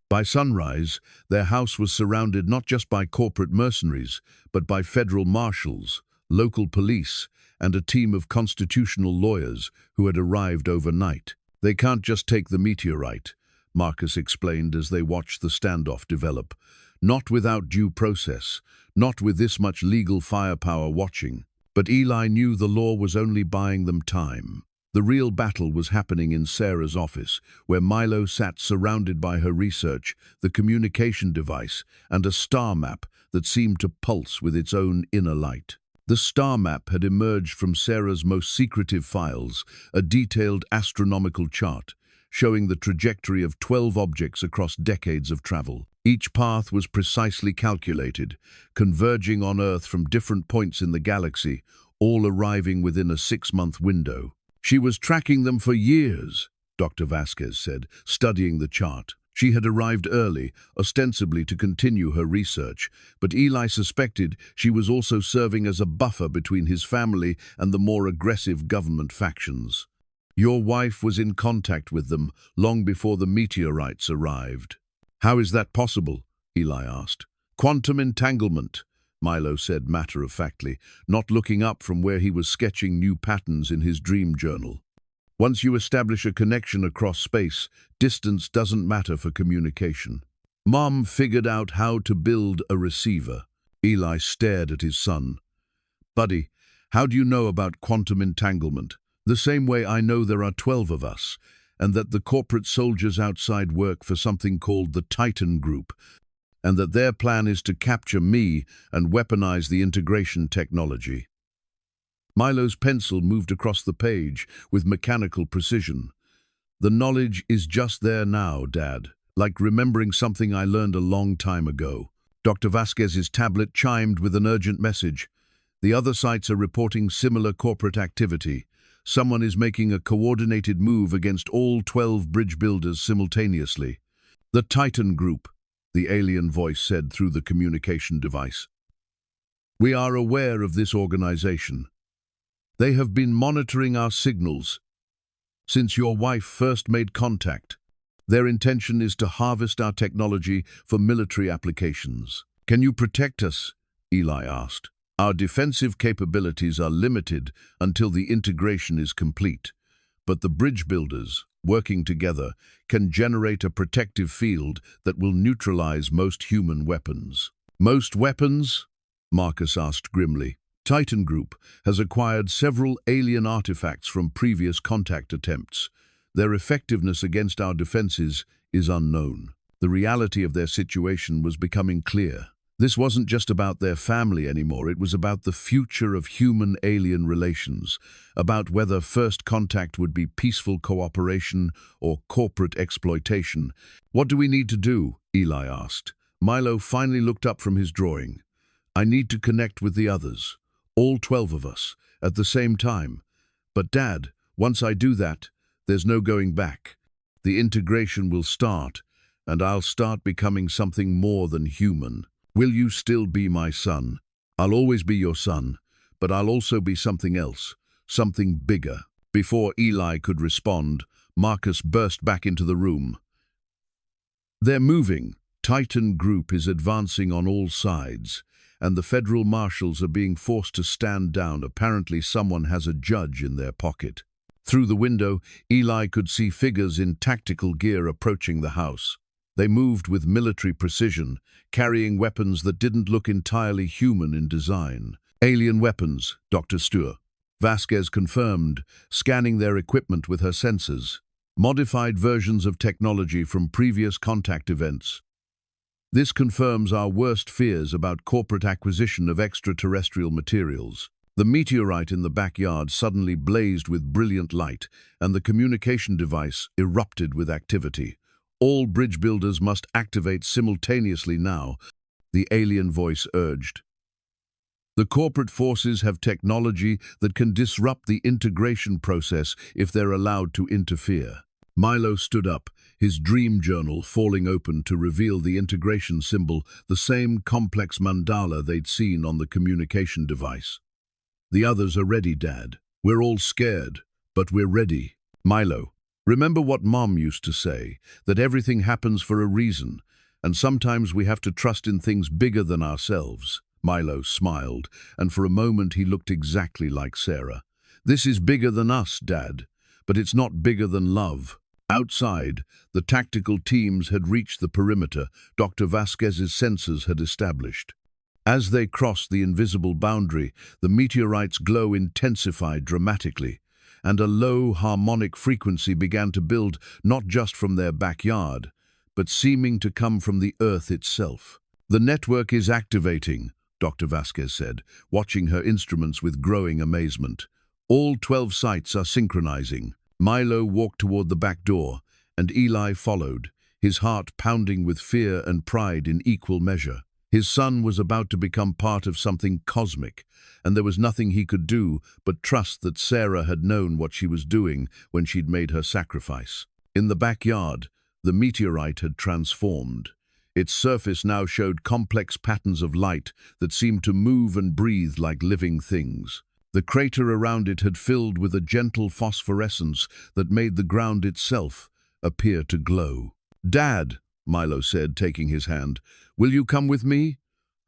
By sunrise, their house was surrounded not just by corporate mercenaries, but by federal marshals, local police, and a team of constitutional lawyers who had arrived overnight. "They can't just take the meteorite," Marcus explained as they watched the standoff develop. "Not without due process, not with this much legal firepower watching." But Eli knew the law was only buying them time. The real battle was happening in Sarah's office, where Milo sat surrounded by her research, the communication device, and a star map that seemed to pulse with its own inner light. The star map had emerged from Sarah's most secretive files, a detailed astronomical chart, showing the trajectory of 12 objects across decades of travel. Each path was precisely calculated, converging on Earth from different points in the galaxy, all arriving within a 6-month window. "She was tracking them for years," Dr. Vasquez said, studying the chart. She had arrived early, ostensibly to continue her research, but Eli suspected she was also serving as a buffer between his family and the more aggressive government factions. "Your wife was in contact with them long before the meteorites arrived." "How is that possible?" Eli asked. "Quantum entanglement," Milo said matter-of-factly, not looking up from where he was sketching new patterns in his dream journal. "Once you establish a connection across space, distance doesn't matter for communication." Mom figured out how to build a receiver. Eli stared at his son. "Buddy, how do you know about quantum entanglement?" "The same way I know there are 12 of us, and that the corporate soldiers outside work for something called the Titan Group, and that their plan is to capture me and weaponize the integration technology." Milo's pencil moved across the page with mechanical precision. "The knowledge is just there now, Dad, like remembering something I learned a long time ago." Dr. Vasquez's tablet chimed with an urgent message. "The other sites are reporting similar corporate activity. Someone is making a coordinated move against all 12 bridge builders simultaneously." "The Titan Group," the alien voice said through the communication device. "We are aware of this organization. They have been monitoring our signals since your wife first made contact. Their intention is to harvest our technology for military applications." "Can you protect us?" Eli asked. "Our defensive capabilities are limited until the integration is complete, but the bridge builders, working together, can generate a protective field that will neutralize most human weapons." "Most weapons?" Marcus asked grimly. "Titan Group has acquired several alien artifacts from previous contact attempts. Their effectiveness against our defenses is unknown. The reality of their situation was becoming clear. This wasn't just about their family anymore, it was about the future of human-alien relations, about whether first contact would be peaceful cooperation or corporate exploitation. "What do we need to do?" Eli asked. Milo finally looked up from his drawing. "I need to connect with the others, all 12 of us, at the same time. But Dad, once I do that, there's no going back. The integration will start, and I'll start becoming something more than human. Will you still be my son? I'll always be your son, but I'll also be something else, something bigger." Before Eli could respond, Marcus burst back into the room. "They're moving. Titan Group is advancing on all sides, and the federal marshals are being forced to stand down. Apparently someone has a judge in their pocket." Through the window, Eli could see figures in tactical gear approaching the house. They moved with military precision, carrying weapons that didn't look entirely human in design. "Alien weapons," Dr. Stewart. Vasquez confirmed, scanning their equipment with her sensors. "Modified versions of technology from previous contact events. This confirms our worst fears about corporate acquisition of extraterrestrial materials." The meteorite in the backyard suddenly blazed with brilliant light, and the communication device erupted with activity. "All bridge builders must activate simultaneously now," the alien voice urged. "The corporate forces have technology that can disrupt the integration process if they're allowed to interfere." Milo stood up, his dream journal falling open to reveal the integration symbol, the same complex mandala they'd seen on the communication device. "The others are ready, Dad. We're all scared, but we're ready." "Milo, remember what Mom used to say, that everything happens for a reason, and sometimes we have to trust in things bigger than ourselves." Milo smiled, and for a moment he looked exactly like Sarah. "This is bigger than us, Dad, but it's not bigger than love." Outside, the tactical teams had reached the perimeter Dr. Vasquez's sensors had established. As they crossed the invisible boundary, the meteorite's glow intensified dramatically, and a low harmonic frequency began to build not just from their backyard, but seeming to come from the Earth itself. "The network is activating," Dr. Vasquez said, watching her instruments with growing amazement. "All 12 sites are synchronizing." Milo walked toward the back door, and Eli followed, his heart pounding with fear and pride in equal measure. His son was about to become part of something cosmic, and there was nothing he could do but trust that Sarah had known what she was doing when she'd made her sacrifice. In the backyard, the meteorite had transformed. Its surface now showed complex patterns of light that seemed to move and breathe like living things. The crater around it had filled with a gentle phosphorescence that made the ground itself appear to glow. "Dad," Milo said, taking his hand, "will you come with me?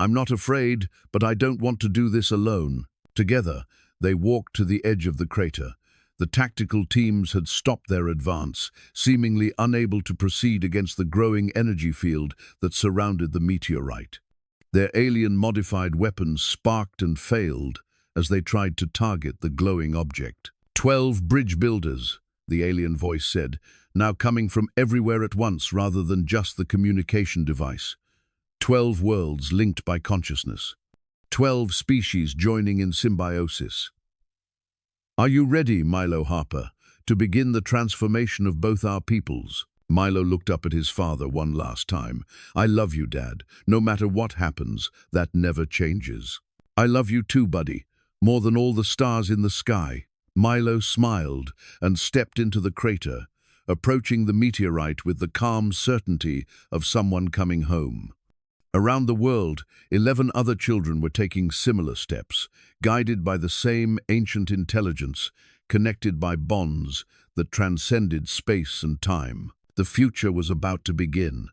I'm not afraid, but I don't want to do this alone." Together, they walked to the edge of the crater. The tactical teams had stopped their advance, seemingly unable to proceed against the growing energy field that surrounded the meteorite. Their alien-modified weapons sparked and failed as they tried to target the glowing object. 12 bridge builders," the alien voice said, "now coming from everywhere at once rather than just the communication device. 12 worlds linked by consciousness. 12 species joining in symbiosis. Are you ready, Milo Harper, to begin the transformation of both our peoples?" Milo looked up at his father one last time. "I love you, Dad. No matter what happens, that never changes." "I love you too, buddy, more than all the stars in the sky." Milo smiled and stepped into the crater, approaching the meteorite with the calm certainty of someone coming home. Around the world, 11 other children were taking similar steps, guided by the same ancient intelligence, connected by bonds that transcended space and time. The future was about to begin.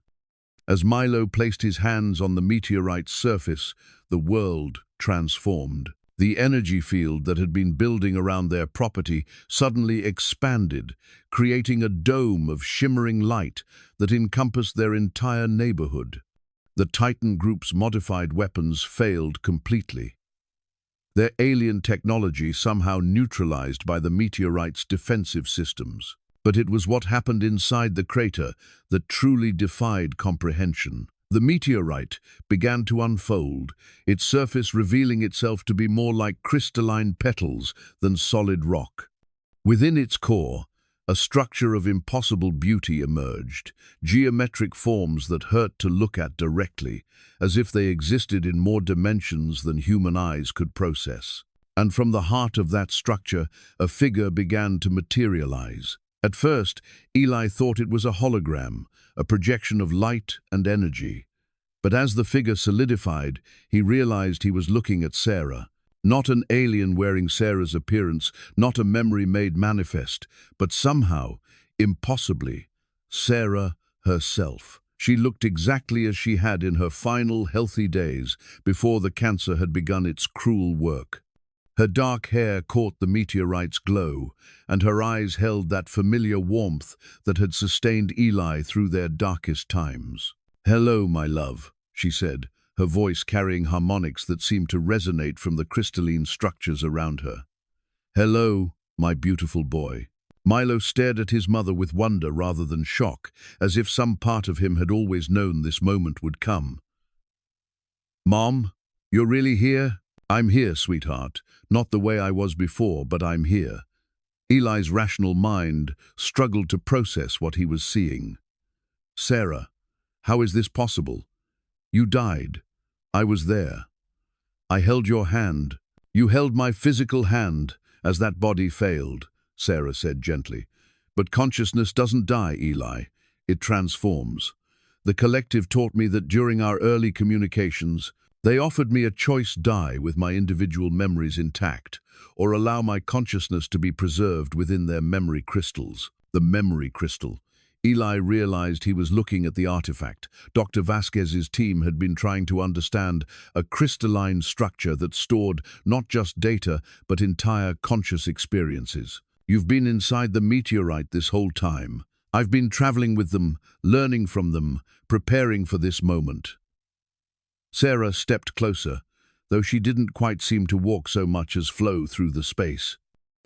As Milo placed his hands on the meteorite's surface, the world transformed. The energy field that had been building around their property suddenly expanded, creating a dome of shimmering light that encompassed their entire neighborhood. The Titan Group's modified weapons failed completely. Their alien technology somehow neutralized by the meteorite's defensive systems. But it was what happened inside the crater that truly defied comprehension. The meteorite began to unfold, its surface revealing itself to be more like crystalline petals than solid rock. Within its core, a structure of impossible beauty emerged, geometric forms that hurt to look at directly, as if they existed in more dimensions than human eyes could process. And from the heart of that structure, a figure began to materialize. At first, Eli thought it was a hologram, a projection of light and energy. But as the figure solidified, he realized he was looking at Sarah. Not an alien wearing Sarah's appearance, not a memory made manifest, but somehow, impossibly, Sarah herself. She looked exactly as she had in her final healthy days, before the cancer had begun its cruel work. Her dark hair caught the meteorite's glow, and her eyes held that familiar warmth that had sustained Eli through their darkest times. "Hello, my love," she said, her voice carrying harmonics that seemed to resonate from the crystalline structures around her. "Hello, my beautiful boy." Milo stared at his mother with wonder rather than shock, as if some part of him had always known this moment would come. "Mom, you're really here?" "I'm here, sweetheart. Not the way I was before, but I'm here." Eli's rational mind struggled to process what he was seeing. "Sarah, how is this possible? You died. I was there. I held your hand. You held my physical hand as that body failed," Sarah said gently. "But consciousness doesn't die, Eli. It transforms. The collective taught me that during our early communications, they offered me a choice: die with my individual memories intact, or allow my consciousness to be preserved within their memory crystals. The memory crystal. Eli realized he was looking at the artifact. Dr. Vasquez's team had been trying to understand a crystalline structure that stored not just data, but entire conscious experiences. "You've been inside the meteorite this whole time. I've been traveling with them, learning from them, preparing for this moment." Sarah stepped closer, though she didn't quite seem to walk so much as flow through the space.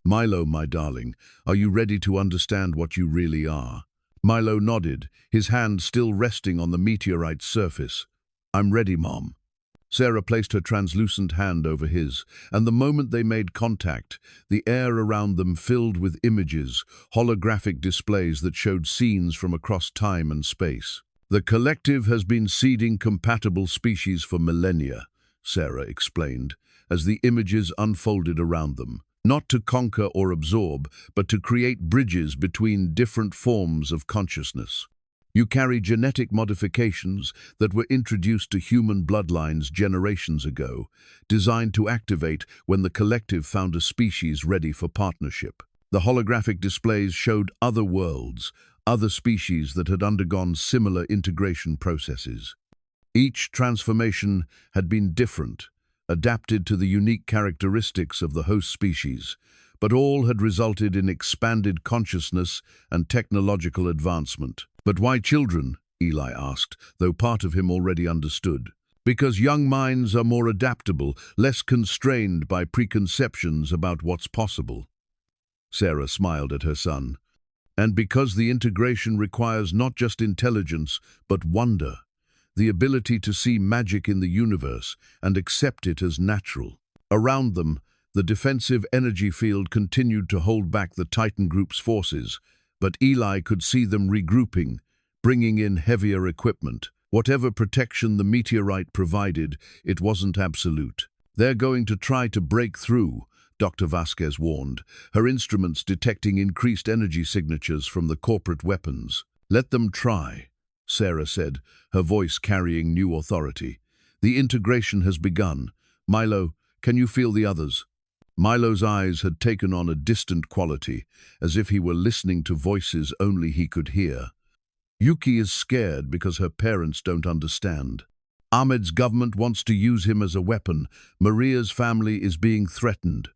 "Milo, my darling, are you ready to understand what you really are?" Milo nodded, his hand still resting on the meteorite's surface. "I'm ready, Mom." Sarah placed her translucent hand over his, and the moment they made contact, the air around them filled with images, holographic displays that showed scenes from across time and space. "The collective has been seeding compatible species for millennia," Sarah explained, as the images unfolded around them. "Not to conquer or absorb, but to create bridges between different forms of consciousness. You carry genetic modifications that were introduced to human bloodlines generations ago, designed to activate when the collective found a species ready for partnership." The holographic displays showed other worlds, other species that had undergone similar integration processes. Each transformation had been different, adapted to the unique characteristics of the host species, but all had resulted in expanded consciousness and technological advancement. "But why children?" Eli asked, though part of him already understood. "Because young minds are more adaptable, less constrained by preconceptions about what's possible." Sarah smiled at her son. "And because the integration requires not just intelligence, but wonder. The ability to see magic in the universe and accept it as natural." Around them, the defensive energy field continued to hold back the Titan group's forces, but Eli could see them regrouping, bringing in heavier equipment. Whatever protection the meteorite provided, it wasn't absolute. "They're going to try to break through," Dr. Vasquez warned, her instruments detecting increased energy signatures from the corporate weapons. "Let them try," Sarah said, her voice carrying new authority. "The integration has begun. Milo, can you feel the others?" Milo's eyes had taken on a distant quality, as if he were listening to voices only he could hear. "Yuki is scared because her parents don't understand. Ahmed's government wants to use him as a weapon. Maria's family is being threatened."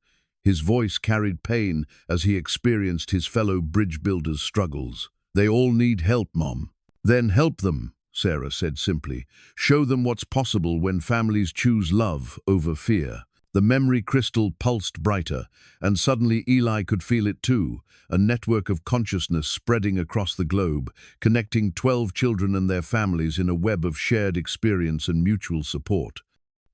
His voice carried pain as he experienced his fellow bridge builders' struggles. "They all need help, Mom." "Then help them," Sarah said simply. "Show them what's possible when families choose love over fear." The memory crystal pulsed brighter, and suddenly Eli could feel it too, a network of consciousness spreading across the globe, connecting 12 children and their families in a web of shared experience and mutual support.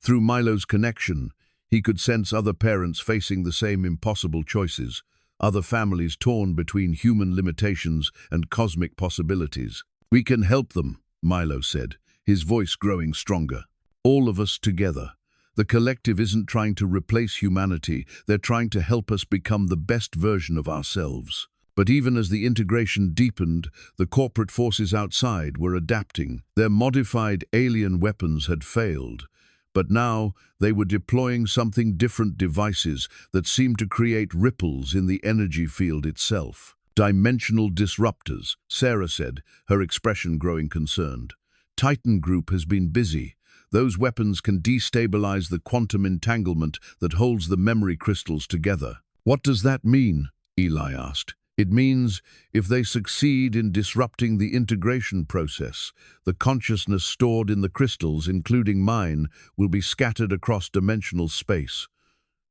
Through Milo's connection, he could sense other parents facing the same impossible choices, other families torn between human limitations and cosmic possibilities. "We can help them," Milo said, his voice growing stronger. "All of us together. The collective isn't trying to replace humanity, they're trying to help us become the best version of ourselves." But even as the integration deepened, the corporate forces outside were adapting. Their modified alien weapons had failed, but now they were deploying something different, devices that seemed to create ripples in the energy field itself. "Dimensional disruptors," Sarah said, her expression growing concerned. "Titan Group has been busy. Those weapons can destabilize the quantum entanglement that holds the memory crystals together." "What does that mean?" Eli asked. "It means if they succeed in disrupting the integration process, the consciousness stored in the crystals, including mine, will be scattered across dimensional space.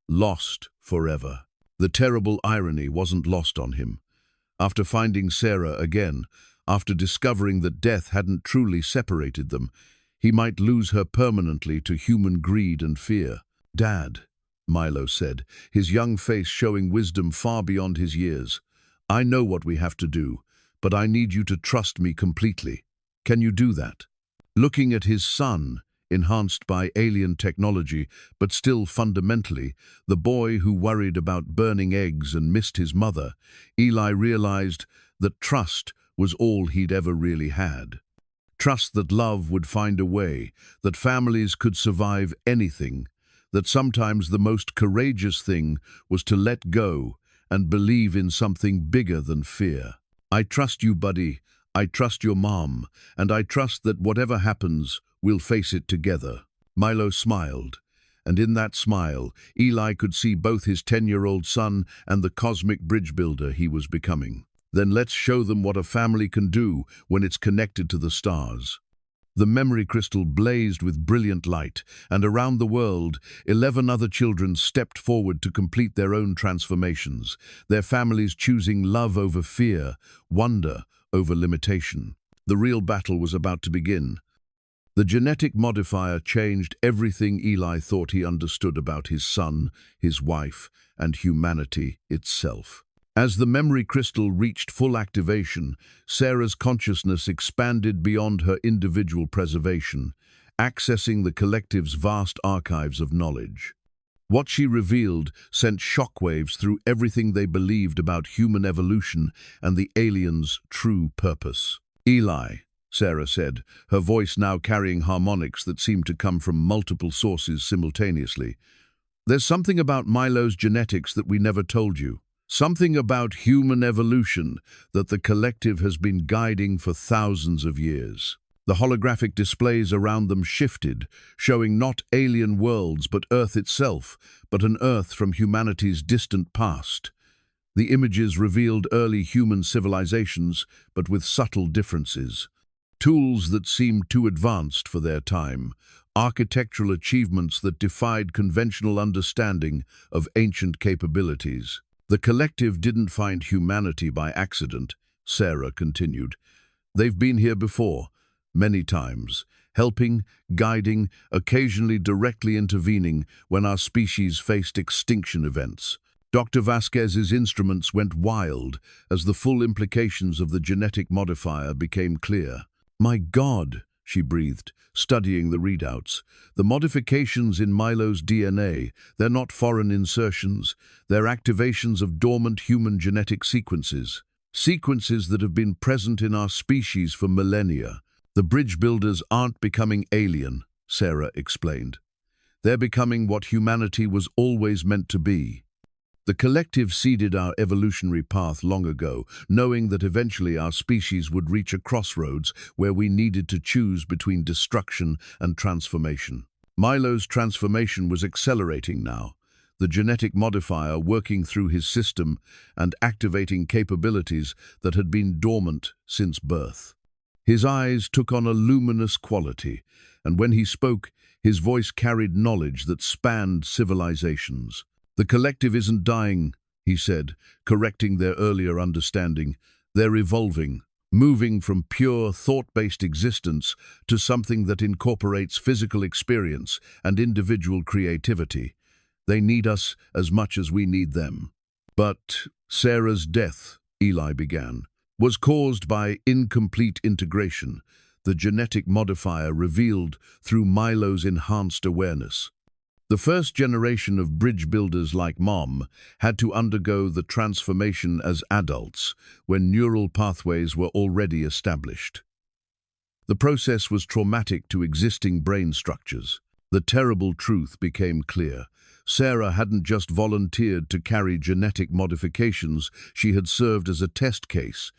Lost forever." The terrible irony wasn't lost on him. After finding Sarah again, after discovering that death hadn't truly separated them, he might lose her permanently to human greed and fear. "Dad," Milo said, his young face showing wisdom far beyond his years, "I know what we have to do, but I need you to trust me completely. Can you do that?" Looking at his son, enhanced by alien technology, but still fundamentally, the boy who worried about burning eggs and missed his mother, Eli realized that trust was all he'd ever really had. Trust that love would find a way, that families could survive anything, that sometimes the most courageous thing was to let go and believe in something bigger than fear. "I trust you, buddy. I trust your mom, and I trust that whatever happens, we'll face it together." Milo smiled, and in that smile, Eli could see both his 10-year-old son and the cosmic bridge builder he was becoming. "Then let's show them what a family can do when it's connected to the stars." The memory crystal blazed with brilliant light, and around the world, 11 other children stepped forward to complete their own transformations, their families choosing love over fear, wonder over limitation. The real battle was about to begin. The genetic modifier changed everything Eli thought he understood about his son, his wife, and humanity itself. As the memory crystal reached full activation, Sarah's consciousness expanded beyond her individual preservation, accessing the collective's vast archives of knowledge. What she revealed sent shockwaves through everything they believed about human evolution and the aliens' true purpose. "Eli," Sarah said, her voice now carrying harmonics that seemed to come from multiple sources simultaneously, "there's something about Milo's genetics that we never told you. Something about human evolution that the collective has been guiding for thousands of years." The holographic displays around them shifted, showing not alien worlds but Earth itself, but an Earth from humanity's distant past. The images revealed early human civilizations, but with subtle differences. Tools that seemed too advanced for their time, architectural achievements that defied conventional understanding of ancient capabilities. "The collective didn't find humanity by accident," Sarah continued. "They've been here before, many times, helping, guiding, occasionally directly intervening when our species faced extinction events." Dr. Vasquez's instruments went wild as the full implications of the genetic modifier became clear. "My God," she breathed, studying the readouts. "The modifications in Milo's DNA, they're not foreign insertions, they're activations of dormant human genetic sequences. Sequences that have been present in our species for millennia. The bridge builders aren't becoming alien," Sarah explained. "They're becoming what humanity was always meant to be. The collective seeded our evolutionary path long ago, knowing that eventually our species would reach a crossroads where we needed to choose between destruction and transformation. Milo's transformation was accelerating now, the genetic modifier working through his system and activating capabilities that had been dormant since birth. His eyes took on a luminous quality, and when he spoke, His voice carried knowledge that spanned civilizations. "The collective isn't dying," he said, correcting their earlier understanding. "They're evolving, moving from pure thought-based existence to something that incorporates physical experience and individual creativity. They need us as much as we need them." "But Sarah's death," Eli began, "was caused by incomplete integration, the genetic modifier revealed through Milo's enhanced awareness. The first generation of bridge builders like Mom had to undergo the transformation as adults when neural pathways were already established. The process was traumatic to existing brain structures. The terrible truth became clear. Sarah hadn't just volunteered to carry genetic modifications, she had served as a test case,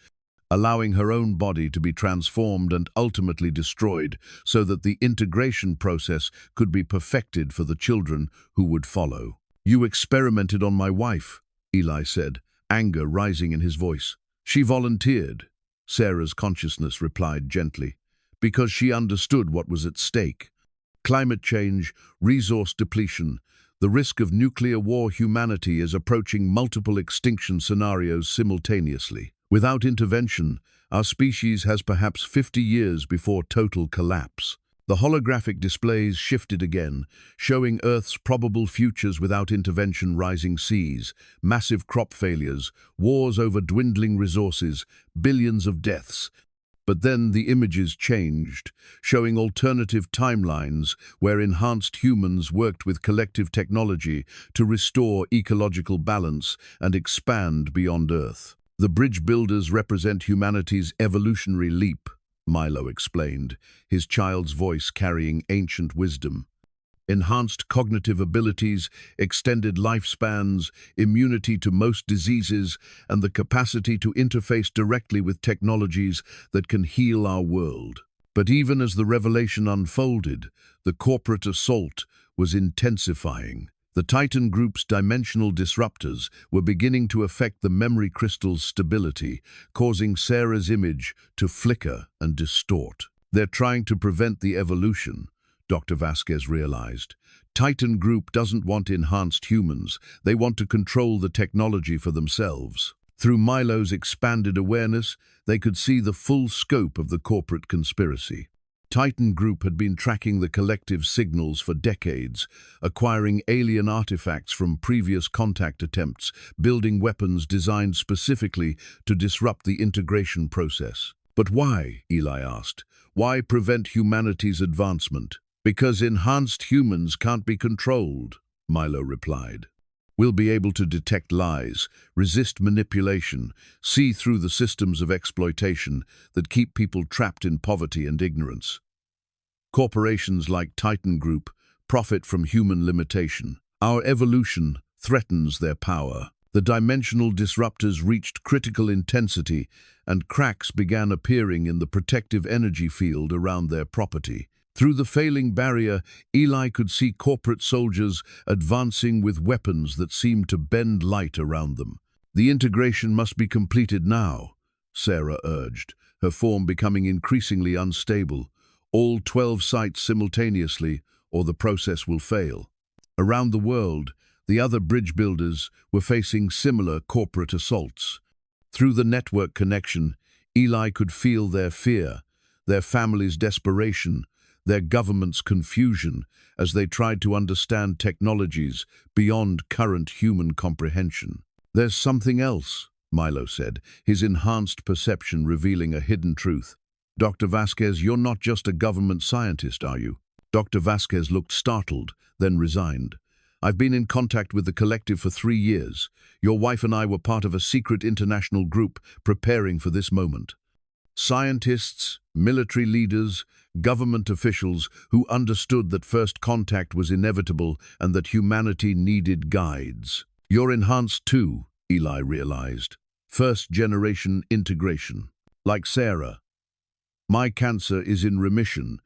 allowing her own body to be transformed and ultimately destroyed so that the integration process could be perfected for the children who would follow. "You experimented on my wife," Eli said, anger rising in his voice. "She volunteered," Sarah's consciousness replied gently, "because she understood what was at stake. Climate change, resource depletion, the risk of nuclear war. Humanity is approaching multiple extinction scenarios simultaneously. Without intervention, our species has perhaps 50 years before total collapse." The holographic displays shifted again, showing Earth's probable futures without intervention: rising seas, massive crop failures, wars over dwindling resources, billions of deaths. But then the images changed, showing alternative timelines where enhanced humans worked with collective technology to restore ecological balance and expand beyond Earth. "The bridge builders represent humanity's evolutionary leap," Milo explained, his child's voice carrying ancient wisdom. "Enhanced cognitive abilities, extended lifespans, immunity to most diseases, and the capacity to interface directly with technologies that can heal our world." But even as the revelation unfolded, the corporate assault was intensifying. The Titan Group's dimensional disruptors were beginning to affect the memory crystal's stability, causing Sarah's image to flicker and distort. "They're trying to prevent the evolution," Dr. Vasquez realized. "Titan Group doesn't want enhanced humans. They want to control the technology for themselves." Through Milo's expanded awareness, they could see the full scope of the corporate conspiracy. Titan Group had been tracking the collective signals for decades, acquiring alien artifacts from previous contact attempts, building weapons designed specifically to disrupt the integration process. "But why?" Eli asked. "Why prevent humanity's advancement?" "Because enhanced humans can't be controlled," Milo replied. "We'll be able to detect lies, resist manipulation, see through the systems of exploitation that keep people trapped in poverty and ignorance. Corporations like Titan Group profit from human limitation. Our evolution threatens their power." The dimensional disruptors reached critical intensity, and cracks began appearing in the protective energy field around their property. Through the failing barrier, Eli could see corporate soldiers advancing with weapons that seemed to bend light around them. "The integration must be completed now," Sarah urged, her form becoming increasingly unstable. "All 12 sites simultaneously, or the process will fail." Around the world, the other bridge builders were facing similar corporate assaults. Through the network connection, Eli could feel their fear, their families' desperation, their government's confusion as they tried to understand technologies beyond current human comprehension. "There's something else," Milo said, his enhanced perception revealing a hidden truth. "Dr. Vasquez, you're not just a government scientist, are you?" Dr. Vasquez looked startled, then resigned. "I've been in contact with the collective for 3 years. Your wife and I were part of a secret international group preparing for this moment. Scientists, military leaders, government officials who understood that first contact was inevitable and that humanity needed guides. You're enhanced too," Eli realized. "First-generation integration. Like Sarah. My cancer is in remission,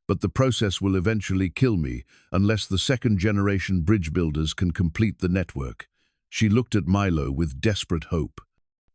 but the process will eventually kill me unless the second-generation bridge builders can complete the network." She looked at Milo with desperate hope.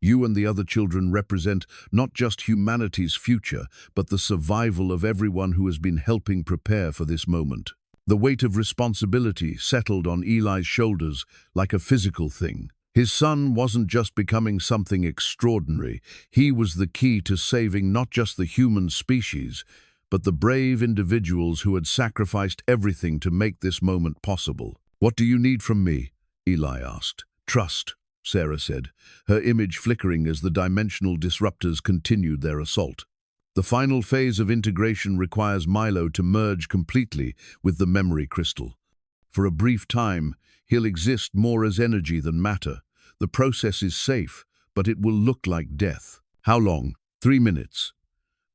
"You and the other children represent not just humanity's future, but the survival of everyone who has been helping prepare for this moment." The weight of responsibility settled on Eli's shoulders like a physical thing. His son wasn't just becoming something extraordinary. He was the key to saving not just the human species, but the brave individuals who had sacrificed everything to make this moment possible. "What do you need from me?" Eli asked. "Trust," Sarah said, her image flickering as the dimensional disruptors continued their assault. The final phase of integration requires Milo to merge completely with the memory crystal. For a brief time, he'll exist more as energy than matter. The process is safe, but it will look like death. How long? 3 minutes.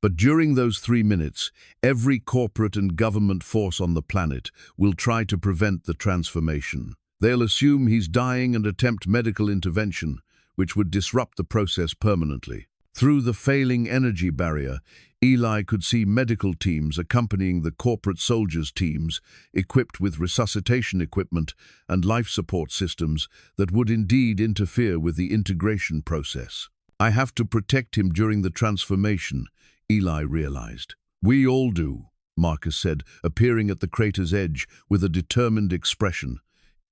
But during those 3 minutes, every corporate and government force on the planet will try to prevent the transformation. They'll assume he's dying and attempt medical intervention, which would disrupt the process permanently. Through the failing energy barrier, Eli could see medical teams accompanying the corporate soldiers' teams, equipped with resuscitation equipment and life support systems that would indeed interfere with the integration process. "I have to protect him during the transformation," Eli realized. "We all do," Marcus said, appearing at the crater's edge with a determined expression.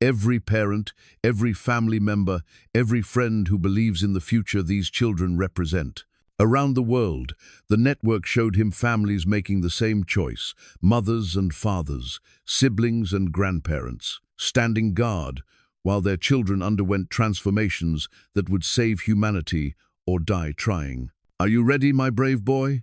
"Every parent, every family member, every friend who believes in the future these children represent." Around the world, the network showed him families making the same choice, mothers and fathers, siblings and grandparents, standing guard while their children underwent transformations that would save humanity or die trying. "Are you ready, my brave boy?"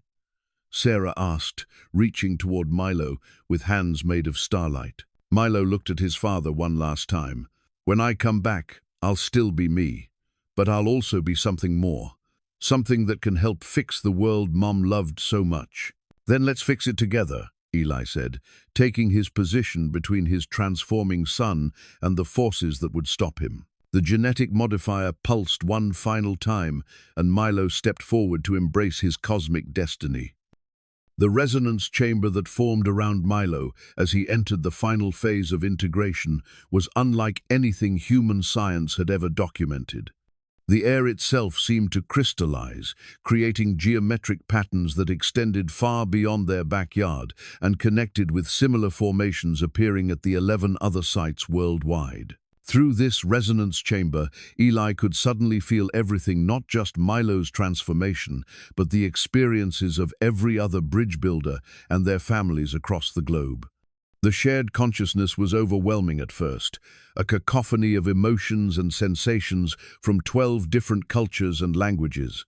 Sarah asked, reaching toward Milo with hands made of starlight. Milo looked at his father one last time. "When I come back, I'll still be me, but I'll also be something more. Something that can help fix the world Mom loved so much." "Then let's fix it together," Eli said, taking his position between his transforming son and the forces that would stop him. The genetic modifier pulsed one final time, and Milo stepped forward to embrace his cosmic destiny. The resonance chamber that formed around Milo as he entered the final phase of integration was unlike anything human science had ever documented. The air itself seemed to crystallize, creating geometric patterns that extended far beyond their backyard and connected with similar formations appearing at the 11 other sites worldwide. Through this resonance chamber, Eli could suddenly feel everything, not just Milo's transformation, but the experiences of every other bridge builder and their families across the globe. The shared consciousness was overwhelming at first, a cacophony of emotions and sensations from 12 different cultures and languages.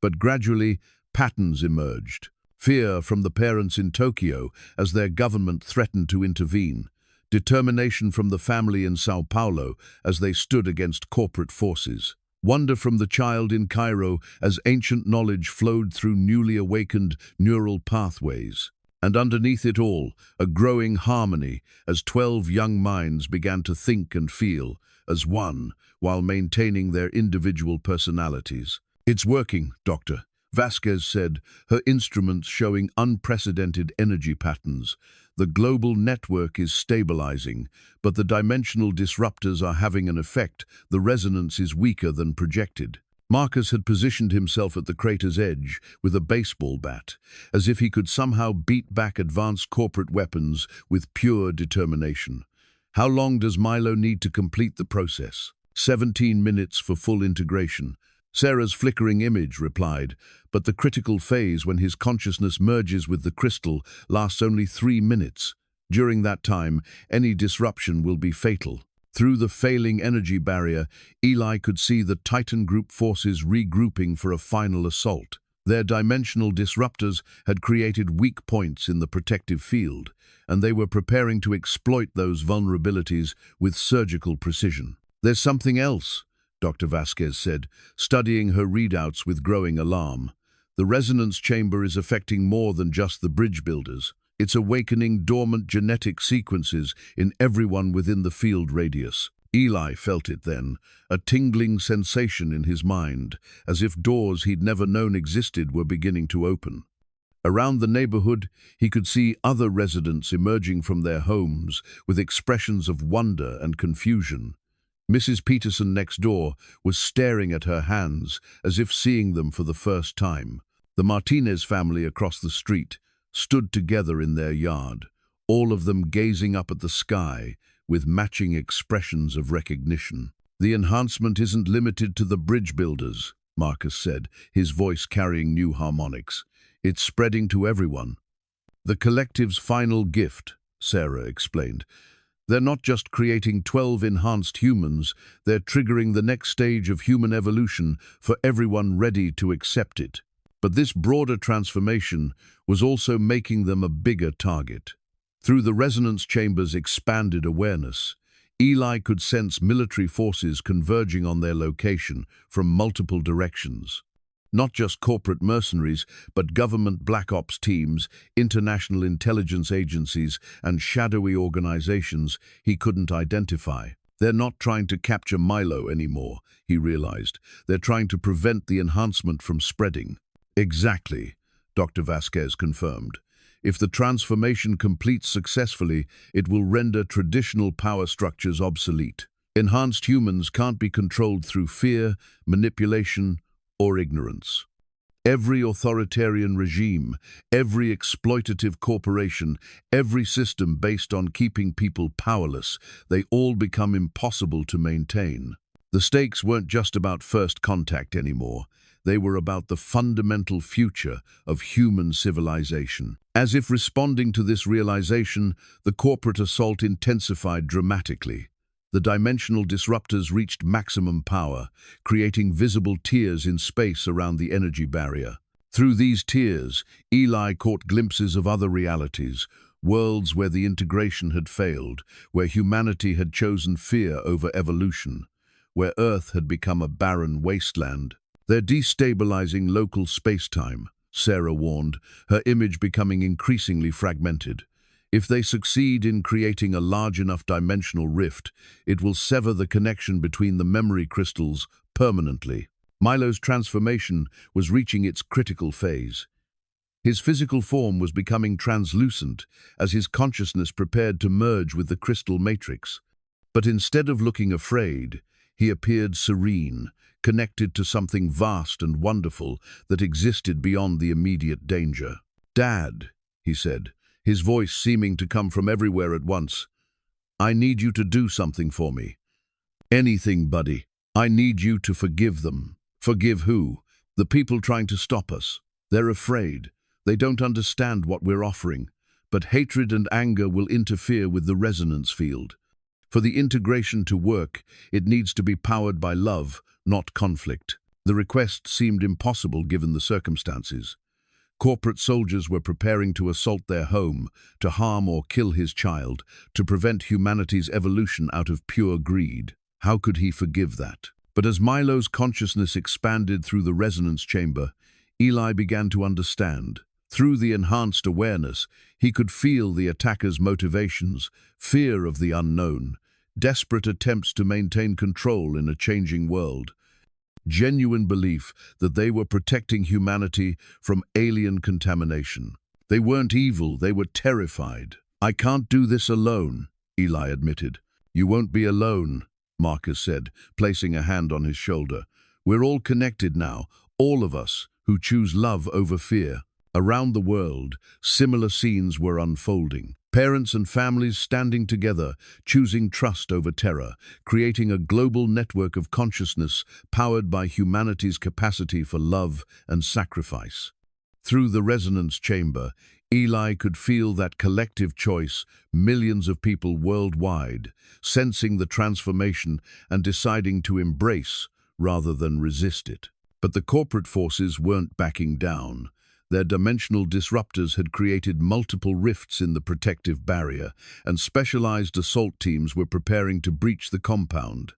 But gradually, patterns emerged. Fear from the parents in Tokyo as their government threatened to intervene. Determination from the family in Sao Paulo as they stood against corporate forces. Wonder from the child in Cairo as ancient knowledge flowed through newly awakened neural pathways. And underneath it all, a growing harmony as 12 young minds began to think and feel as one while maintaining their individual personalities. "It's working, Doctor," Vasquez said, her instruments showing unprecedented energy patterns. "The global network is stabilizing, but the dimensional disruptors are having an effect. The resonance is weaker than projected." Marcus had positioned himself at the crater's edge with a baseball bat, as if he could somehow beat back advanced corporate weapons with pure determination. "How long does Milo need to complete the process?" 17 minutes for full integration. Sarah's flickering image replied, but the critical phase when his consciousness merges with the crystal lasts only 3 minutes. During that time, any disruption will be fatal. Through the failing energy barrier, Eli could see the Titan Group forces regrouping for a final assault. Their dimensional disruptors had created weak points in the protective field, and they were preparing to exploit those vulnerabilities with surgical precision. "There's something else," Dr. Vasquez said, studying her readouts with growing alarm. "The resonance chamber is affecting more than just the bridge builders. It's awakening dormant genetic sequences in everyone within the field radius." Eli felt it then, a tingling sensation in his mind, as if doors he'd never known existed were beginning to open. Around the neighborhood, he could see other residents emerging from their homes with expressions of wonder and confusion. Mrs. Peterson next door was staring at her hands as if seeing them for the first time. The Martinez family across the street stood together in their yard, all of them gazing up at the sky with matching expressions of recognition. "The enhancement isn't limited to the bridge builders," Marcus said, his voice carrying new harmonics. "It's spreading to everyone." "The collective's final gift," Sarah explained. "They're not just creating 12 enhanced humans, they're triggering the next stage of human evolution for everyone ready to accept it." But this broader transformation was also making them a bigger target. Through the resonance chamber's expanded awareness, Eli could sense military forces converging on their location from multiple directions. Not just corporate mercenaries, but government black ops teams, international intelligence agencies, and shadowy organizations he couldn't identify. "They're not trying to capture Milo anymore," he realized. "They're trying to prevent the enhancement from spreading." "Exactly," Dr. Vasquez confirmed. "If the transformation completes successfully, it will render traditional power structures obsolete. Enhanced humans can't be controlled through fear, manipulation, or ignorance. Every authoritarian regime, every exploitative corporation, every system based on keeping people powerless, they all become impossible to maintain." The stakes weren't just about first contact anymore. They were about the fundamental future of human civilization. As if responding to this realization, the corporate assault intensified dramatically. The dimensional disruptors reached maximum power, creating visible tiers in space around the energy barrier. Through these tiers, Eli caught glimpses of other realities, worlds where the integration had failed, where humanity had chosen fear over evolution, where Earth had become a barren wasteland. "They're destabilizing local space-time," Sarah warned, her image becoming increasingly fragmented. "If they succeed in creating a large enough dimensional rift, it will sever the connection between the memory crystals permanently." Milo's transformation was reaching its critical phase. His physical form was becoming translucent as his consciousness prepared to merge with the crystal matrix. But instead of looking afraid, he appeared serene, connected to something vast and wonderful that existed beyond the immediate danger. "Dad," he said, his voice seeming to come from everywhere at once, "I need you to do something for me. Anything, buddy. I need you to forgive them." "Forgive who?" "The people trying to stop us. They're afraid. They don't understand what we're offering. But hatred and anger will interfere with the resonance field. For the integration to work, it needs to be powered by love, not conflict." The request seemed impossible given the circumstances. Corporate soldiers were preparing to assault their home, to harm or kill his child, to prevent humanity's evolution out of pure greed. How could he forgive that? But as Milo's consciousness expanded through the resonance chamber, Eli began to understand. Through the enhanced awareness, he could feel the attackers' motivations, fear of the unknown, desperate attempts to maintain control in a changing world, genuine belief that they were protecting humanity from alien contamination. They weren't evil, they were terrified. "I can't do this alone," Eli admitted. "You won't be alone," Marcus said, placing a hand on his shoulder. "We're all connected now, all of us who choose love over fear." Around the world, similar scenes were unfolding. Parents and families standing together, choosing trust over terror, creating a global network of consciousness powered by humanity's capacity for love and sacrifice. Through the resonance chamber, Eli could feel that collective choice, millions of people worldwide, sensing the transformation and deciding to embrace rather than resist it. But the corporate forces weren't backing down. Their dimensional disruptors had created multiple rifts in the protective barrier, and specialized assault teams were preparing to breach the compound.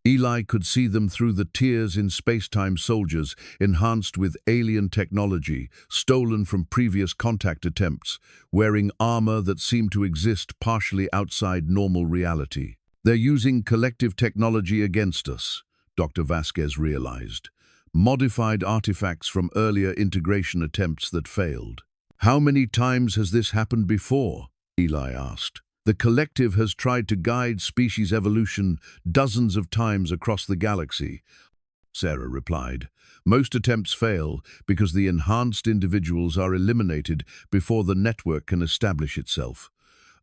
Eli could see them through the tiers in space-time soldiers, enhanced with alien technology, stolen from previous contact attempts, wearing armor that seemed to exist partially outside normal reality. "They're using collective technology against us," Dr. Vasquez realized. "Modified artifacts from earlier integration attempts that failed." "How many times has this happened before?" Eli asked. "The collective has tried to guide species evolution dozens of times across the galaxy," Sarah replied. "Most attempts fail because the enhanced individuals are eliminated before the network can establish itself.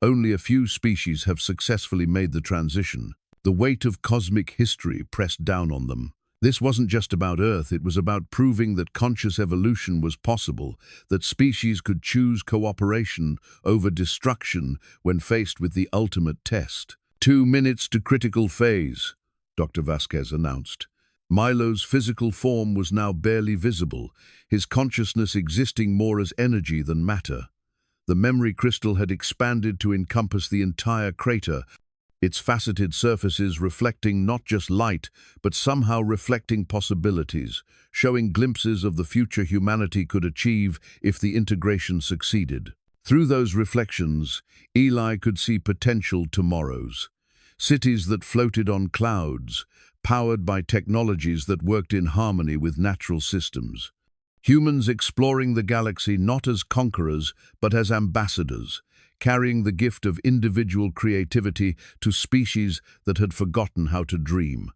Only a few species have successfully made the transition. The weight of cosmic history pressed down on them. This wasn't just about Earth, it was about proving that conscious evolution was possible, that species could choose cooperation over destruction when faced with the ultimate test. 2 minutes to critical phase, Dr. Vasquez announced. Milo's physical form was now barely visible, his consciousness existing more as energy than matter. The memory crystal had expanded to encompass the entire crater, its faceted surfaces reflecting not just light, but somehow reflecting possibilities, showing glimpses of the future humanity could achieve if the integration succeeded. Through those reflections, Eli could see potential tomorrows. Cities that floated on clouds, powered by technologies that worked in harmony with natural systems. Humans exploring the galaxy not as conquerors, but as ambassadors, carrying the gift of individual creativity to species that had forgotten how to dream.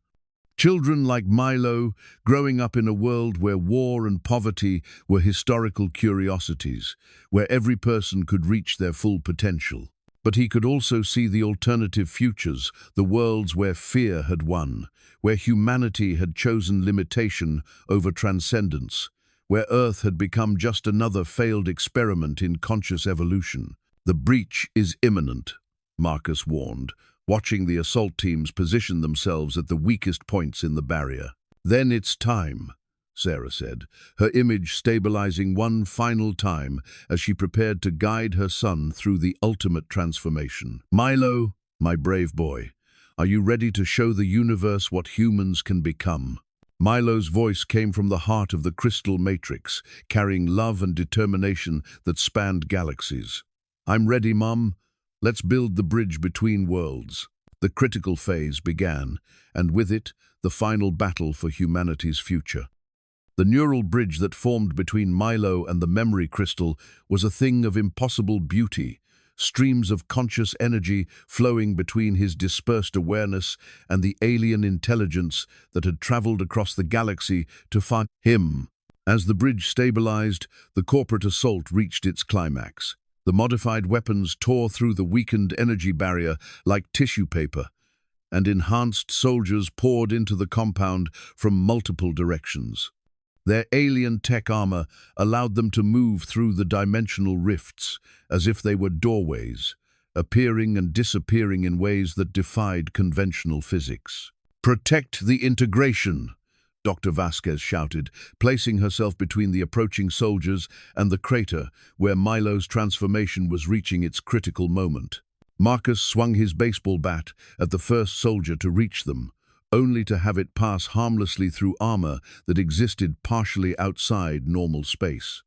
Children like Milo, growing up in a world where war and poverty were historical curiosities, where every person could reach their full potential. But he could also see the alternative futures, the worlds where fear had won, where humanity had chosen limitation over transcendence, where Earth had become just another failed experiment in conscious evolution. The breach is imminent, Marcus warned, watching the assault teams position themselves at the weakest points in the barrier. Then it's time, Sarah said, her image stabilizing one final time as she prepared to guide her son through the ultimate transformation. Milo, my brave boy, are you ready to show the universe what humans can become? Milo's voice came from the heart of the crystal matrix, carrying love and determination that spanned galaxies. I'm ready, Mum. Let's build the bridge between worlds. The critical phase began, and with it, the final battle for humanity's future. The neural bridge that formed between Milo and the memory crystal was a thing of impossible beauty, streams of conscious energy flowing between his dispersed awareness and the alien intelligence that had traveled across the galaxy to find him. As the bridge stabilized, the corporate assault reached its climax. The modified weapons tore through the weakened energy barrier like tissue paper, and enhanced soldiers poured into the compound from multiple directions. Their alien tech armor allowed them to move through the dimensional rifts as if they were doorways, appearing and disappearing in ways that defied conventional physics. "Protect the integration!" Dr. Vasquez shouted, placing herself between the approaching soldiers and the crater where Milo's transformation was reaching its critical moment. Marcus swung his baseball bat at the first soldier to reach them, only to have it pass harmlessly through armor that existed partially outside normal space.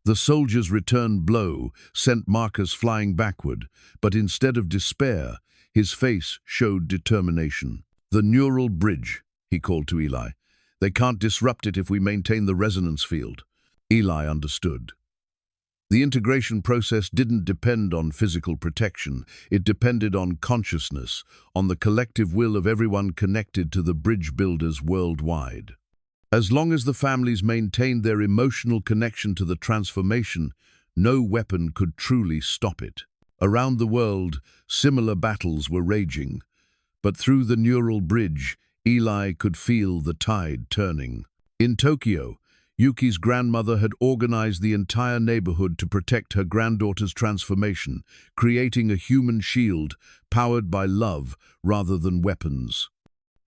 The soldier's return blow sent Marcus flying backward, but instead of despair, his face showed determination. "The neural bridge," he called to Eli. "They can't disrupt it if we maintain the resonance field." Eli understood. The integration process didn't depend on physical protection. It depended on consciousness, on the collective will of everyone connected to the bridge builders worldwide. As long as the families maintained their emotional connection to the transformation, no weapon could truly stop it. Around the world, similar battles were raging, but through the neural bridge, Eli could feel the tide turning. In Tokyo, Yuki's grandmother had organized the entire neighborhood to protect her granddaughter's transformation, creating a human shield powered by love rather than weapons.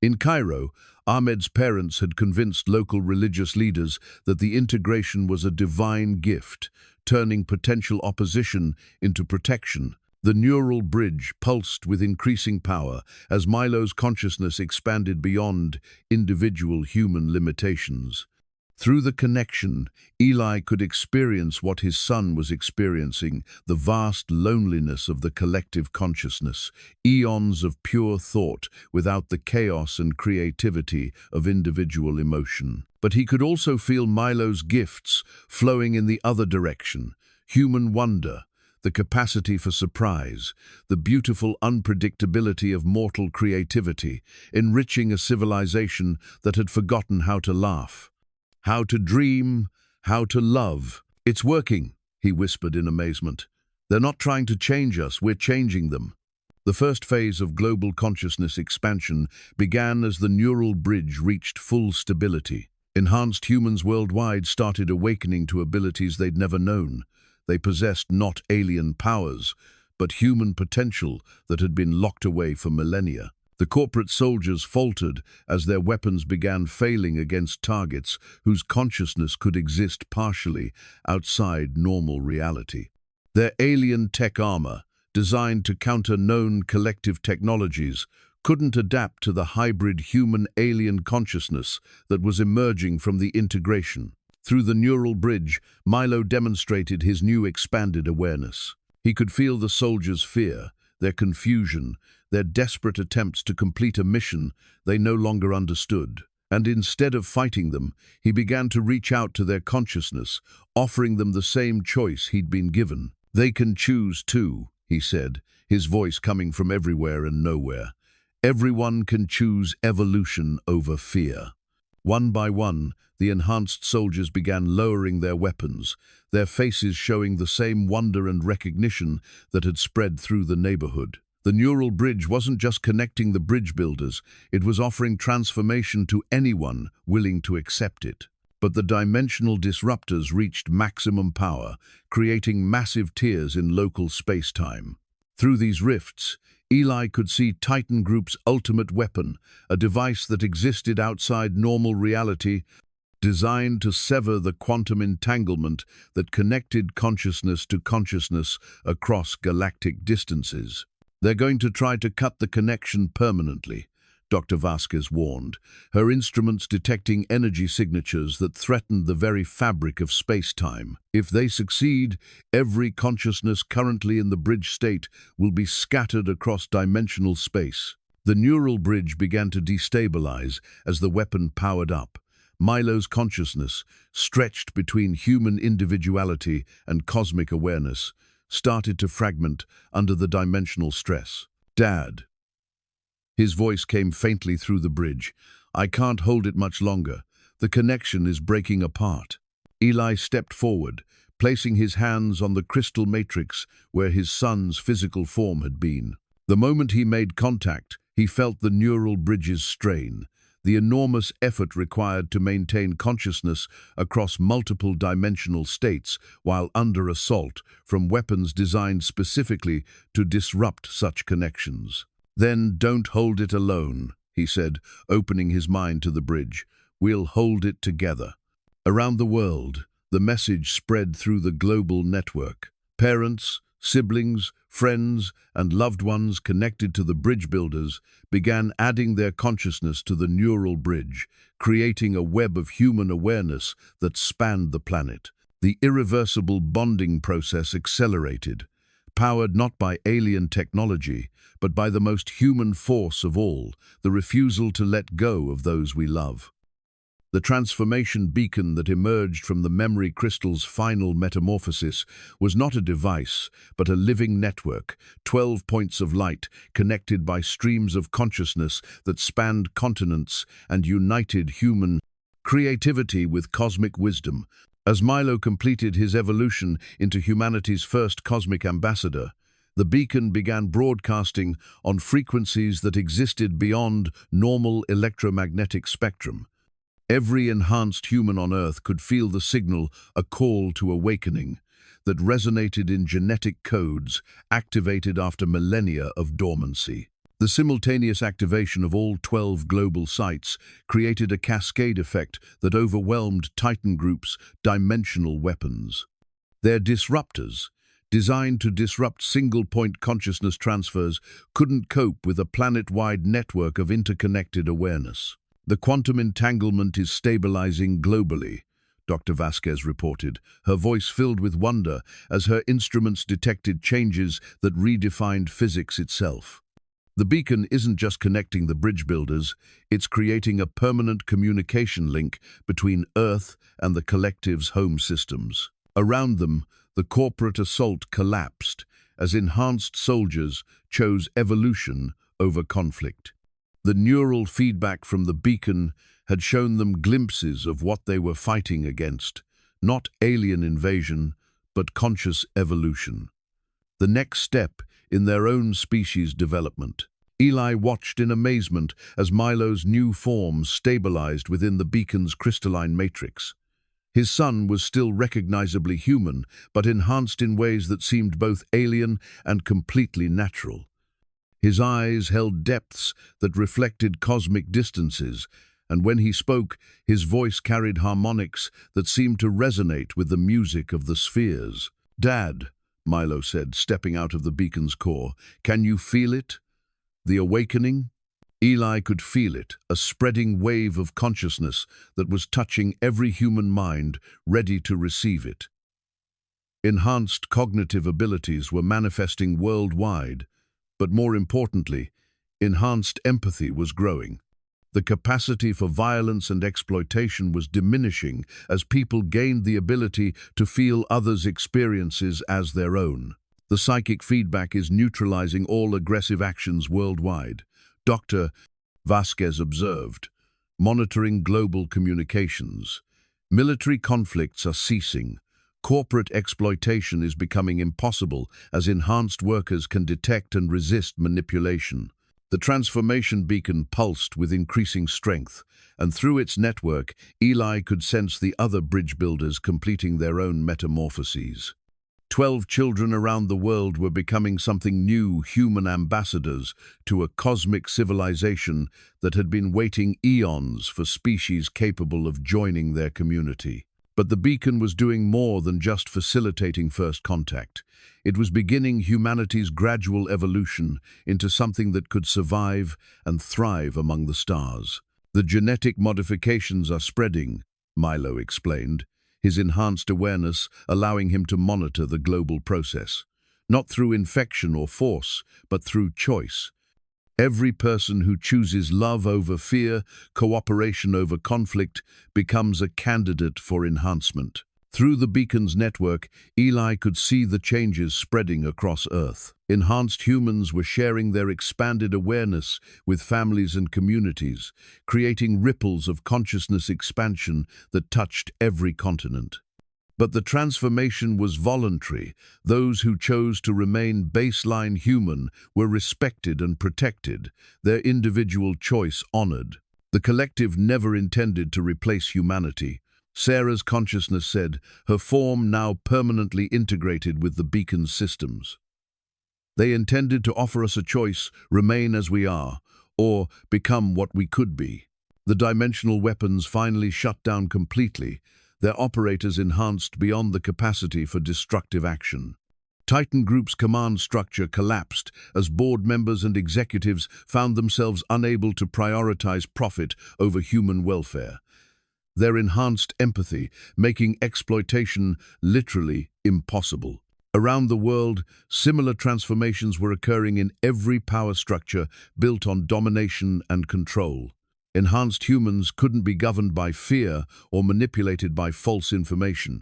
In Cairo, Ahmed's parents had convinced local religious leaders that the integration was a divine gift, turning potential opposition into protection. The neural bridge pulsed with increasing power as Milo's consciousness expanded beyond individual human limitations. Through the connection, Eli could experience what his son was experiencing, the vast loneliness of the collective consciousness, eons of pure thought without the chaos and creativity of individual emotion. But he could also feel Milo's gifts flowing in the other direction, human wonder, the capacity for surprise, the beautiful unpredictability of mortal creativity, enriching a civilization that had forgotten how to laugh. How to dream, how to love. "It's working," he whispered in amazement. They're not trying to change us, we're changing them. The first phase of global consciousness expansion began as the neural bridge reached full stability. Enhanced humans worldwide started awakening to abilities they'd never known. They possessed not alien powers, but human potential that had been locked away for millennia. The corporate soldiers faltered as their weapons began failing against targets whose consciousness could exist partially outside normal reality. Their alien tech armor, designed to counter known collective technologies, couldn't adapt to the hybrid human-alien consciousness that was emerging from the integration. Through the neural bridge, Milo demonstrated his new expanded awareness. He could feel the soldiers' fear, their confusion, their desperate attempts to complete a mission they no longer understood. And instead of fighting them, he began to reach out to their consciousness, offering them the same choice he'd been given. "They can choose too," he said, his voice coming from everywhere and nowhere. "Everyone can choose evolution over fear." One by one, the enhanced soldiers began lowering their weapons, their faces showing the same wonder and recognition that had spread through the neighborhood. The neural bridge wasn't just connecting the bridge builders, it was offering transformation to anyone willing to accept it. But the dimensional disruptors reached maximum power, creating massive tears in local space-time. Through these rifts, Eli could see Titan Group's ultimate weapon, a device that existed outside normal reality, designed to sever the quantum entanglement that connected consciousness to consciousness across galactic distances. "They're going to try to cut the connection permanently," Dr. Vasquez warned, her instruments detecting energy signatures that threatened the very fabric of space-time. "If they succeed, every consciousness currently in the bridge state will be scattered across dimensional space." The neural bridge began to destabilize as the weapon powered up. Milo's consciousness, stretched between human individuality and cosmic awareness, started to fragment under the dimensional stress. "Dad." His voice came faintly through the bridge. "I can't hold it much longer. The connection is breaking apart." Eli stepped forward, placing his hands on the crystal matrix where his son's physical form had been. The moment he made contact, he felt the neural bridge's strain, the enormous effort required to maintain consciousness across multiple dimensional states while under assault from weapons designed specifically to disrupt such connections. "Then don't hold it alone," he said, opening his mind to the bridge. "We'll hold it together." Around the world, the message spread through the global network. Parents, siblings, friends, and loved ones connected to the bridge builders began adding their consciousness to the neural bridge, creating a web of human awareness that spanned the planet. The irreversible bonding process accelerated, powered not by alien technology, but by the most human force of all, the refusal to let go of those we love. The transformation beacon that emerged from the memory crystal's final metamorphosis was not a device, but a living network, 12 points of light connected by streams of consciousness that spanned continents and united human creativity with cosmic wisdom. As Milo completed his evolution into humanity's first cosmic ambassador, the beacon began broadcasting on frequencies that existed beyond normal electromagnetic spectrum. Every enhanced human on Earth could feel the signal, a call to awakening, that resonated in genetic codes activated after millennia of dormancy. The simultaneous activation of all 12 global sites created a cascade effect that overwhelmed Titan Group's dimensional weapons. Their disruptors, designed to disrupt single-point consciousness transfers, couldn't cope with a planet-wide network of interconnected awareness. "The quantum entanglement is stabilizing globally," Dr. Vasquez reported, her voice filled with wonder as her instruments detected changes that redefined physics itself. "The beacon isn't just connecting the bridge builders, it's creating a permanent communication link between Earth and the collective's home systems." Around them, the corporate assault collapsed as enhanced soldiers chose evolution over conflict. The neural feedback from the beacon had shown them glimpses of what they were fighting against, not alien invasion, but conscious evolution. the next step in their own species development. Eli watched in amazement as Milo's new form stabilized within the beacon's crystalline matrix. His son was still recognizably human, but enhanced in ways that seemed both alien and completely natural. His eyes held depths that reflected cosmic distances, and when he spoke, his voice carried harmonics that seemed to resonate with the music of the spheres. "Dad," Milo said, stepping out of the beacon's core, "can you feel it? The awakening?" Eli could feel it, a spreading wave of consciousness that was touching every human mind, ready to receive it. Enhanced cognitive abilities were manifesting worldwide, but more importantly, enhanced empathy was growing. The capacity for violence and exploitation was diminishing as people gained the ability to feel others' experiences as their own. The psychic feedback is neutralizing all aggressive actions worldwide, Dr. Vasquez observed, monitoring global communications. Military conflicts are ceasing. Corporate exploitation is becoming impossible as enhanced workers can detect and resist manipulation. The transformation beacon pulsed with increasing strength, and through its network, Eli could sense the other bridge builders completing their own metamorphoses. 12 children around the world were becoming something new, human ambassadors to a cosmic civilization that had been waiting eons for species capable of joining their community. But the beacon was doing more than just facilitating first contact. It was beginning humanity's gradual evolution into something that could survive and thrive among the stars. "The genetic modifications are spreading," Milo explained, his enhanced awareness allowing him to monitor the global process. Not through infection or force, but through choice. Every person who chooses love over fear, cooperation over conflict, becomes a candidate for enhancement. Through the beacon's network, Eli could see the changes spreading across Earth. Enhanced humans were sharing their expanded awareness with families and communities, creating ripples of consciousness expansion that touched every continent. But the transformation was voluntary. Those who chose to remain baseline human were respected and protected, their individual choice honored. The collective never intended to replace humanity. Sarah's consciousness said, her form now permanently integrated with the beacon's systems. They intended to offer us a choice, remain as we are, or become what we could be. The dimensional weapons finally shut down completely, their operators enhanced beyond the capacity for destructive action. Titan Group's command structure collapsed as board members and executives found themselves unable to prioritize profit over human welfare. Their enhanced empathy, making exploitation literally impossible. Around the world, similar transformations were occurring in every power structure built on domination and control. Enhanced humans couldn't be governed by fear or manipulated by false information.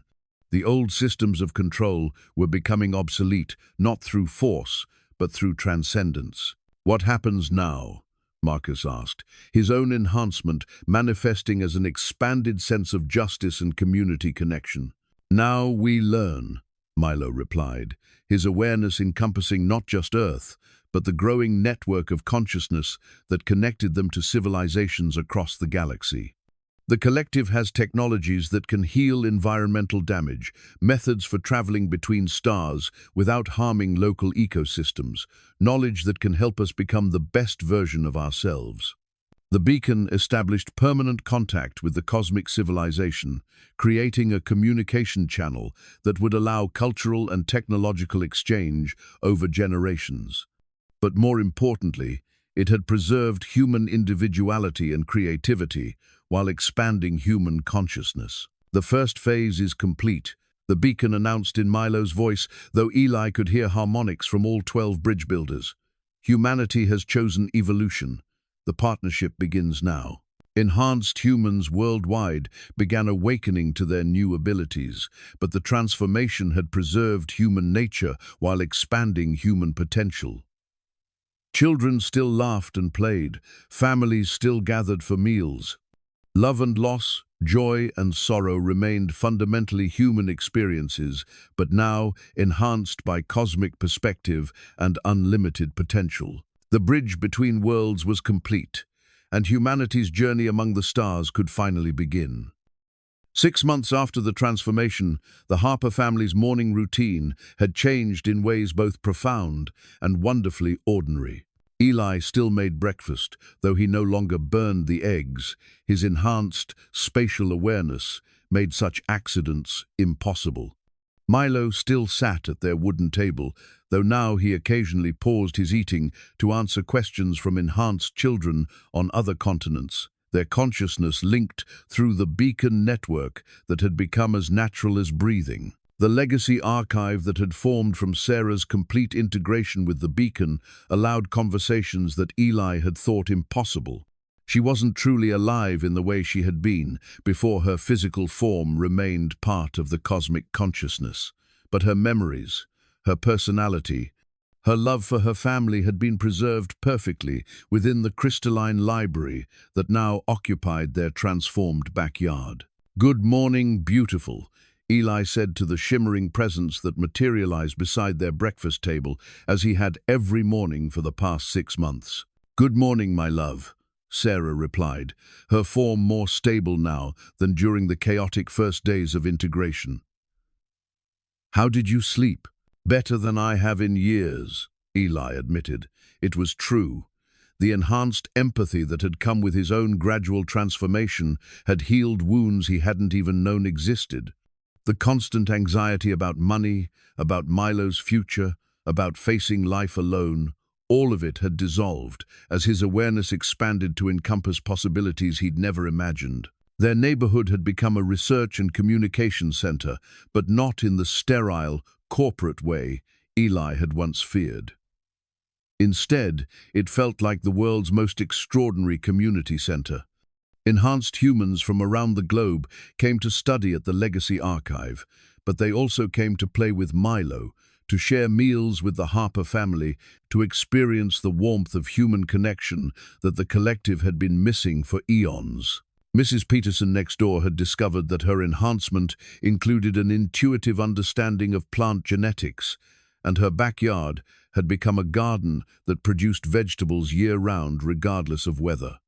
The old systems of control were becoming obsolete, not through force, but through transcendence. "What happens now?" Marcus asked, his own enhancement manifesting as an expanded sense of justice and community connection. "Now we learn," Milo replied, his awareness encompassing not just Earth, but the growing network of consciousness that connected them to civilizations across the galaxy. The collective has technologies that can heal environmental damage, methods for traveling between stars without harming local ecosystems, knowledge that can help us become the best version of ourselves. The beacon established permanent contact with the cosmic civilization, creating a communication channel that would allow cultural and technological exchange over generations. But more importantly, it had preserved human individuality and creativity while expanding human consciousness. "The first phase is complete," the beacon announced in Milo's voice, though Eli could hear harmonics from all 12 bridge builders. "Humanity has chosen evolution. The partnership begins now." Enhanced humans worldwide began awakening to their new abilities, but the transformation had preserved human nature while expanding human potential. Children still laughed and played, families still gathered for meals. Love and loss, Joy and sorrow remained fundamentally human experiences, but now enhanced by cosmic perspective and unlimited potential. The bridge between worlds was complete, and humanity's journey among the stars could finally begin. 6 months after the transformation, the Harper family's morning routine had changed in ways both profound and wonderfully ordinary. Eli still made breakfast, though he no longer burned the eggs. His enhanced spatial awareness made such accidents impossible. Milo still sat at their wooden table, though now he occasionally paused his eating to answer questions from enhanced children on other continents, their consciousness linked through the beacon network that had become as natural as breathing. The legacy archive that had formed from Sarah's complete integration with the beacon allowed conversations that Eli had thought impossible. She wasn't truly alive in the way she had been before her physical form remained part of the cosmic consciousness, but her memories, her personality, her love for her family had been preserved perfectly within the crystalline library that now occupied their transformed backyard. "Good morning, beautiful," Eli said to the shimmering presence that materialized beside their breakfast table, as he had every morning for the past 6 months. "Good morning, my love," Sarah replied, her form more stable now than during the chaotic first days of integration. "How did you sleep?" "Better than I have in years," Eli admitted. It was true. The enhanced empathy that had come with his own gradual transformation had healed wounds he hadn't even known existed. The constant anxiety about money, about Milo's future, about facing life alone, all of it had dissolved as his awareness expanded to encompass possibilities he'd never imagined. Their neighborhood had become a research and communication center, but not in the sterile, corporate way Eli had once feared. Instead, it felt like the world's most extraordinary community center. Enhanced humans from around the globe came to study at the Legacy Archive, but they also came to play with Milo, to share meals with the Harper family, to experience the warmth of human connection that the collective had been missing for eons. Mrs. Peterson next door had discovered that her enhancement included an intuitive understanding of plant genetics, and her backyard had become a garden that produced vegetables year-round regardless of weather.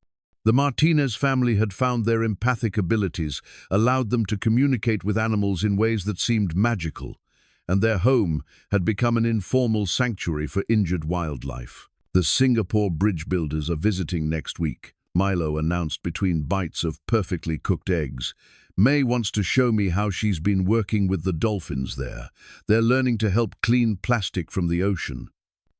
The Martinez family had found their empathic abilities allowed them to communicate with animals in ways that seemed magical, and their home had become an informal sanctuary for injured wildlife. "The Singapore bridge builders are visiting next week," Milo announced between bites of perfectly cooked eggs. "May wants to show me how she's been working with the dolphins there. They're learning to help clean plastic from the ocean."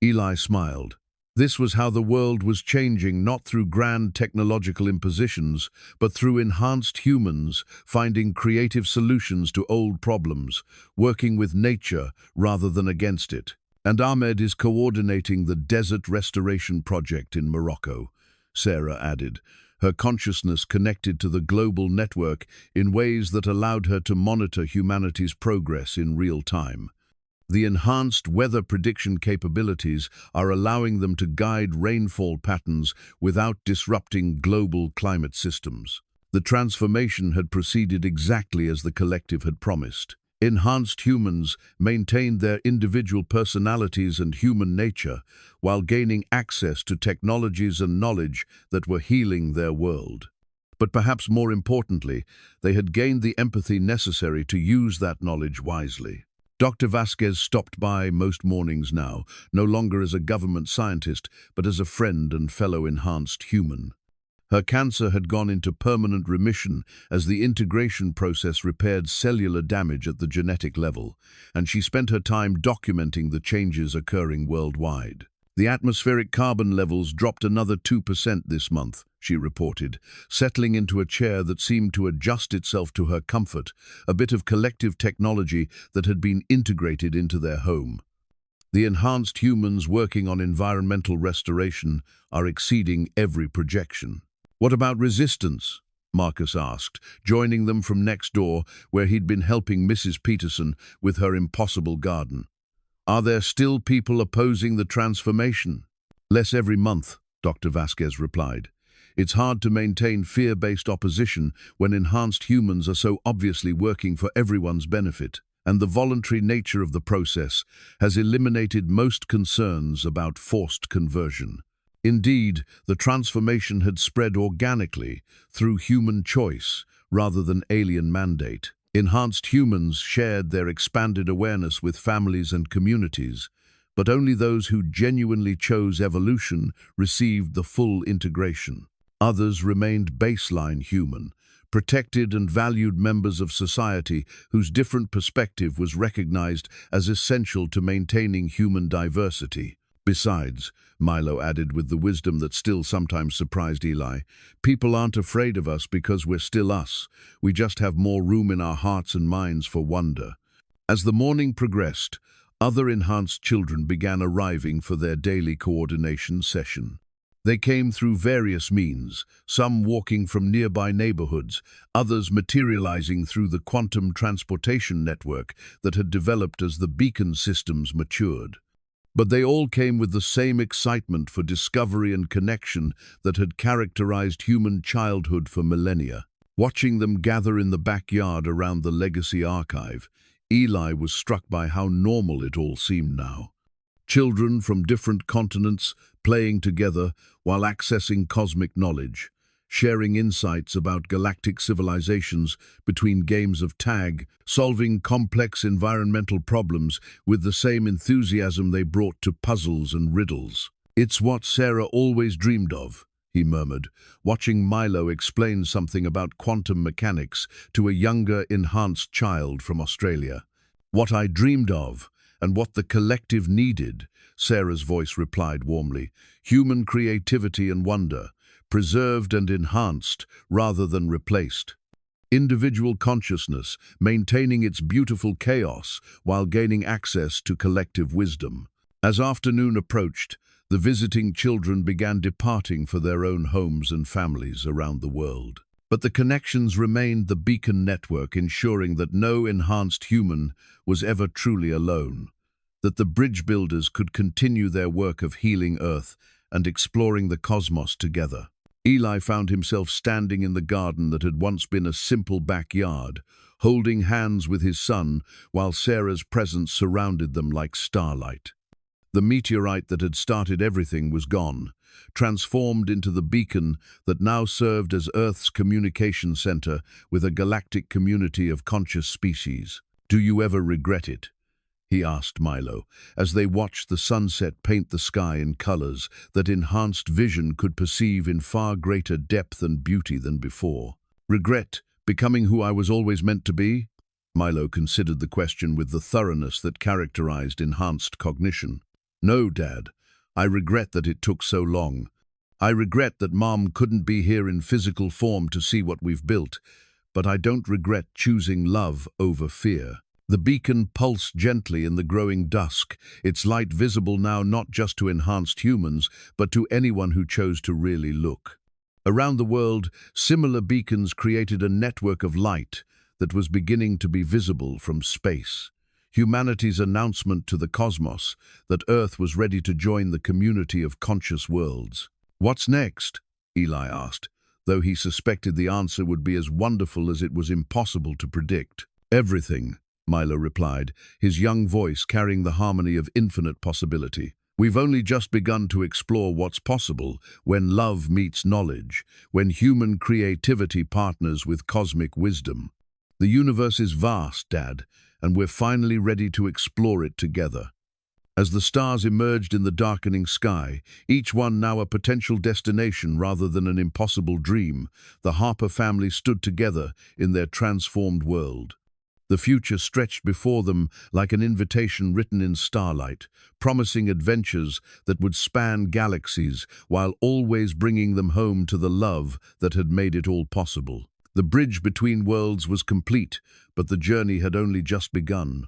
Eli smiled. This was how the world was changing, not through grand technological impositions, but through enhanced humans finding creative solutions to old problems, working with nature rather than against it. "And Ahmed is coordinating the desert restoration project in Morocco," Sarah added, her consciousness connected to the global network in ways that allowed her to monitor humanity's progress in real time. The enhanced weather prediction capabilities are allowing them to guide rainfall patterns without disrupting global climate systems. The transformation had proceeded exactly as the collective had promised. Enhanced humans maintained their individual personalities and human nature while gaining access to technologies and knowledge that were healing their world. But perhaps more importantly, they had gained the empathy necessary to use that knowledge wisely. Dr. Vasquez stopped by most mornings now, no longer as a government scientist, but as a friend and fellow enhanced human. Her cancer had gone into permanent remission as the integration process repaired cellular damage at the genetic level, and she spent her time documenting the changes occurring worldwide. "The atmospheric carbon levels dropped another 2% this month," she reported, settling into a chair that seemed to adjust itself to her comfort, a bit of collective technology that had been integrated into their home. "The enhanced humans working on environmental restoration are exceeding every projection." "What about resistance?" Marcus asked, joining them from next door where he'd been helping Mrs. Peterson with her impossible garden. "Are there still people opposing the transformation?" "Less every month," Dr. Vasquez replied. It's hard to maintain fear-based opposition when enhanced humans are so obviously working for everyone's benefit, and the voluntary nature of the process has eliminated most concerns about forced conversion. Indeed, the transformation had spread organically through human choice rather than alien mandate. Enhanced humans shared their expanded awareness with families and communities, but only those who genuinely chose evolution received the full integration. Others remained baseline human, protected and valued members of society whose different perspective was recognized as essential to maintaining human diversity. Besides, Milo added with the wisdom that still sometimes surprised Eli, people aren't afraid of us because we're still us. We just have more room in our hearts and minds for wonder. As the morning progressed, other enhanced children began arriving for their daily coordination session. They came through various means, some walking from nearby neighborhoods, others materializing through the quantum transportation network that had developed as the beacon systems matured. But they all came with the same excitement for discovery and connection that had characterized human childhood for millennia. Watching them gather in the backyard around the legacy archive, Eli was struck by how normal it all seemed now. Children from different continents playing together while accessing cosmic knowledge, sharing insights about galactic civilizations between games of tag, solving complex environmental problems with the same enthusiasm they brought to puzzles and riddles. "It's what Sarah always dreamed of," he murmured, watching Milo explain something about quantum mechanics to a younger, enhanced child from Australia. "What I dreamed of, and what the collective needed," Sarah's voice replied warmly. "Human creativity and wonder, preserved and enhanced rather than replaced. Individual consciousness, maintaining its beautiful chaos while gaining access to collective wisdom." As afternoon approached, the visiting children began departing for their own homes and families around the world. But the connections remained the beacon network, ensuring that no enhanced human was ever truly alone, that the bridge builders could continue their work of healing Earth and exploring the cosmos together. Eli found himself standing in the garden that had once been a simple backyard, holding hands with his son while Sarah's presence surrounded them like starlight. The meteorite that had started everything was gone, transformed into the beacon that now served as Earth's communication center with a galactic community of conscious species. "Do you ever regret it?" he asked Milo, as they watched the sunset paint the sky in colors that enhanced vision could perceive in far greater depth and beauty than before. "Regret becoming who I was always meant to be?" Milo considered the question with the thoroughness that characterized enhanced cognition. "No, Dad. I regret that it took so long. I regret that Mom couldn't be here in physical form to see what we've built, but I don't regret choosing love over fear." The beacon pulsed gently in the growing dusk, its light visible now not just to enhanced humans, but to anyone who chose to really look. Around the world, similar beacons created a network of light that was beginning to be visible from space. Humanity's announcement to the cosmos that Earth was ready to join the community of conscious worlds. "What's next?" Eli asked, though he suspected the answer would be as wonderful as it was impossible to predict. "Everything," Milo replied, his young voice carrying the harmony of infinite possibility. "We've only just begun to explore what's possible when love meets knowledge, when human creativity partners with cosmic wisdom. The universe is vast, Dad, and we're finally ready to explore it together." As the stars emerged in the darkening sky, each one now a potential destination rather than an impossible dream, the Harper family stood together in their transformed world. The future stretched before them like an invitation written in starlight, promising adventures that would span galaxies while always bringing them home to the love that had made it all possible. The bridge between worlds was complete, but the journey had only just begun.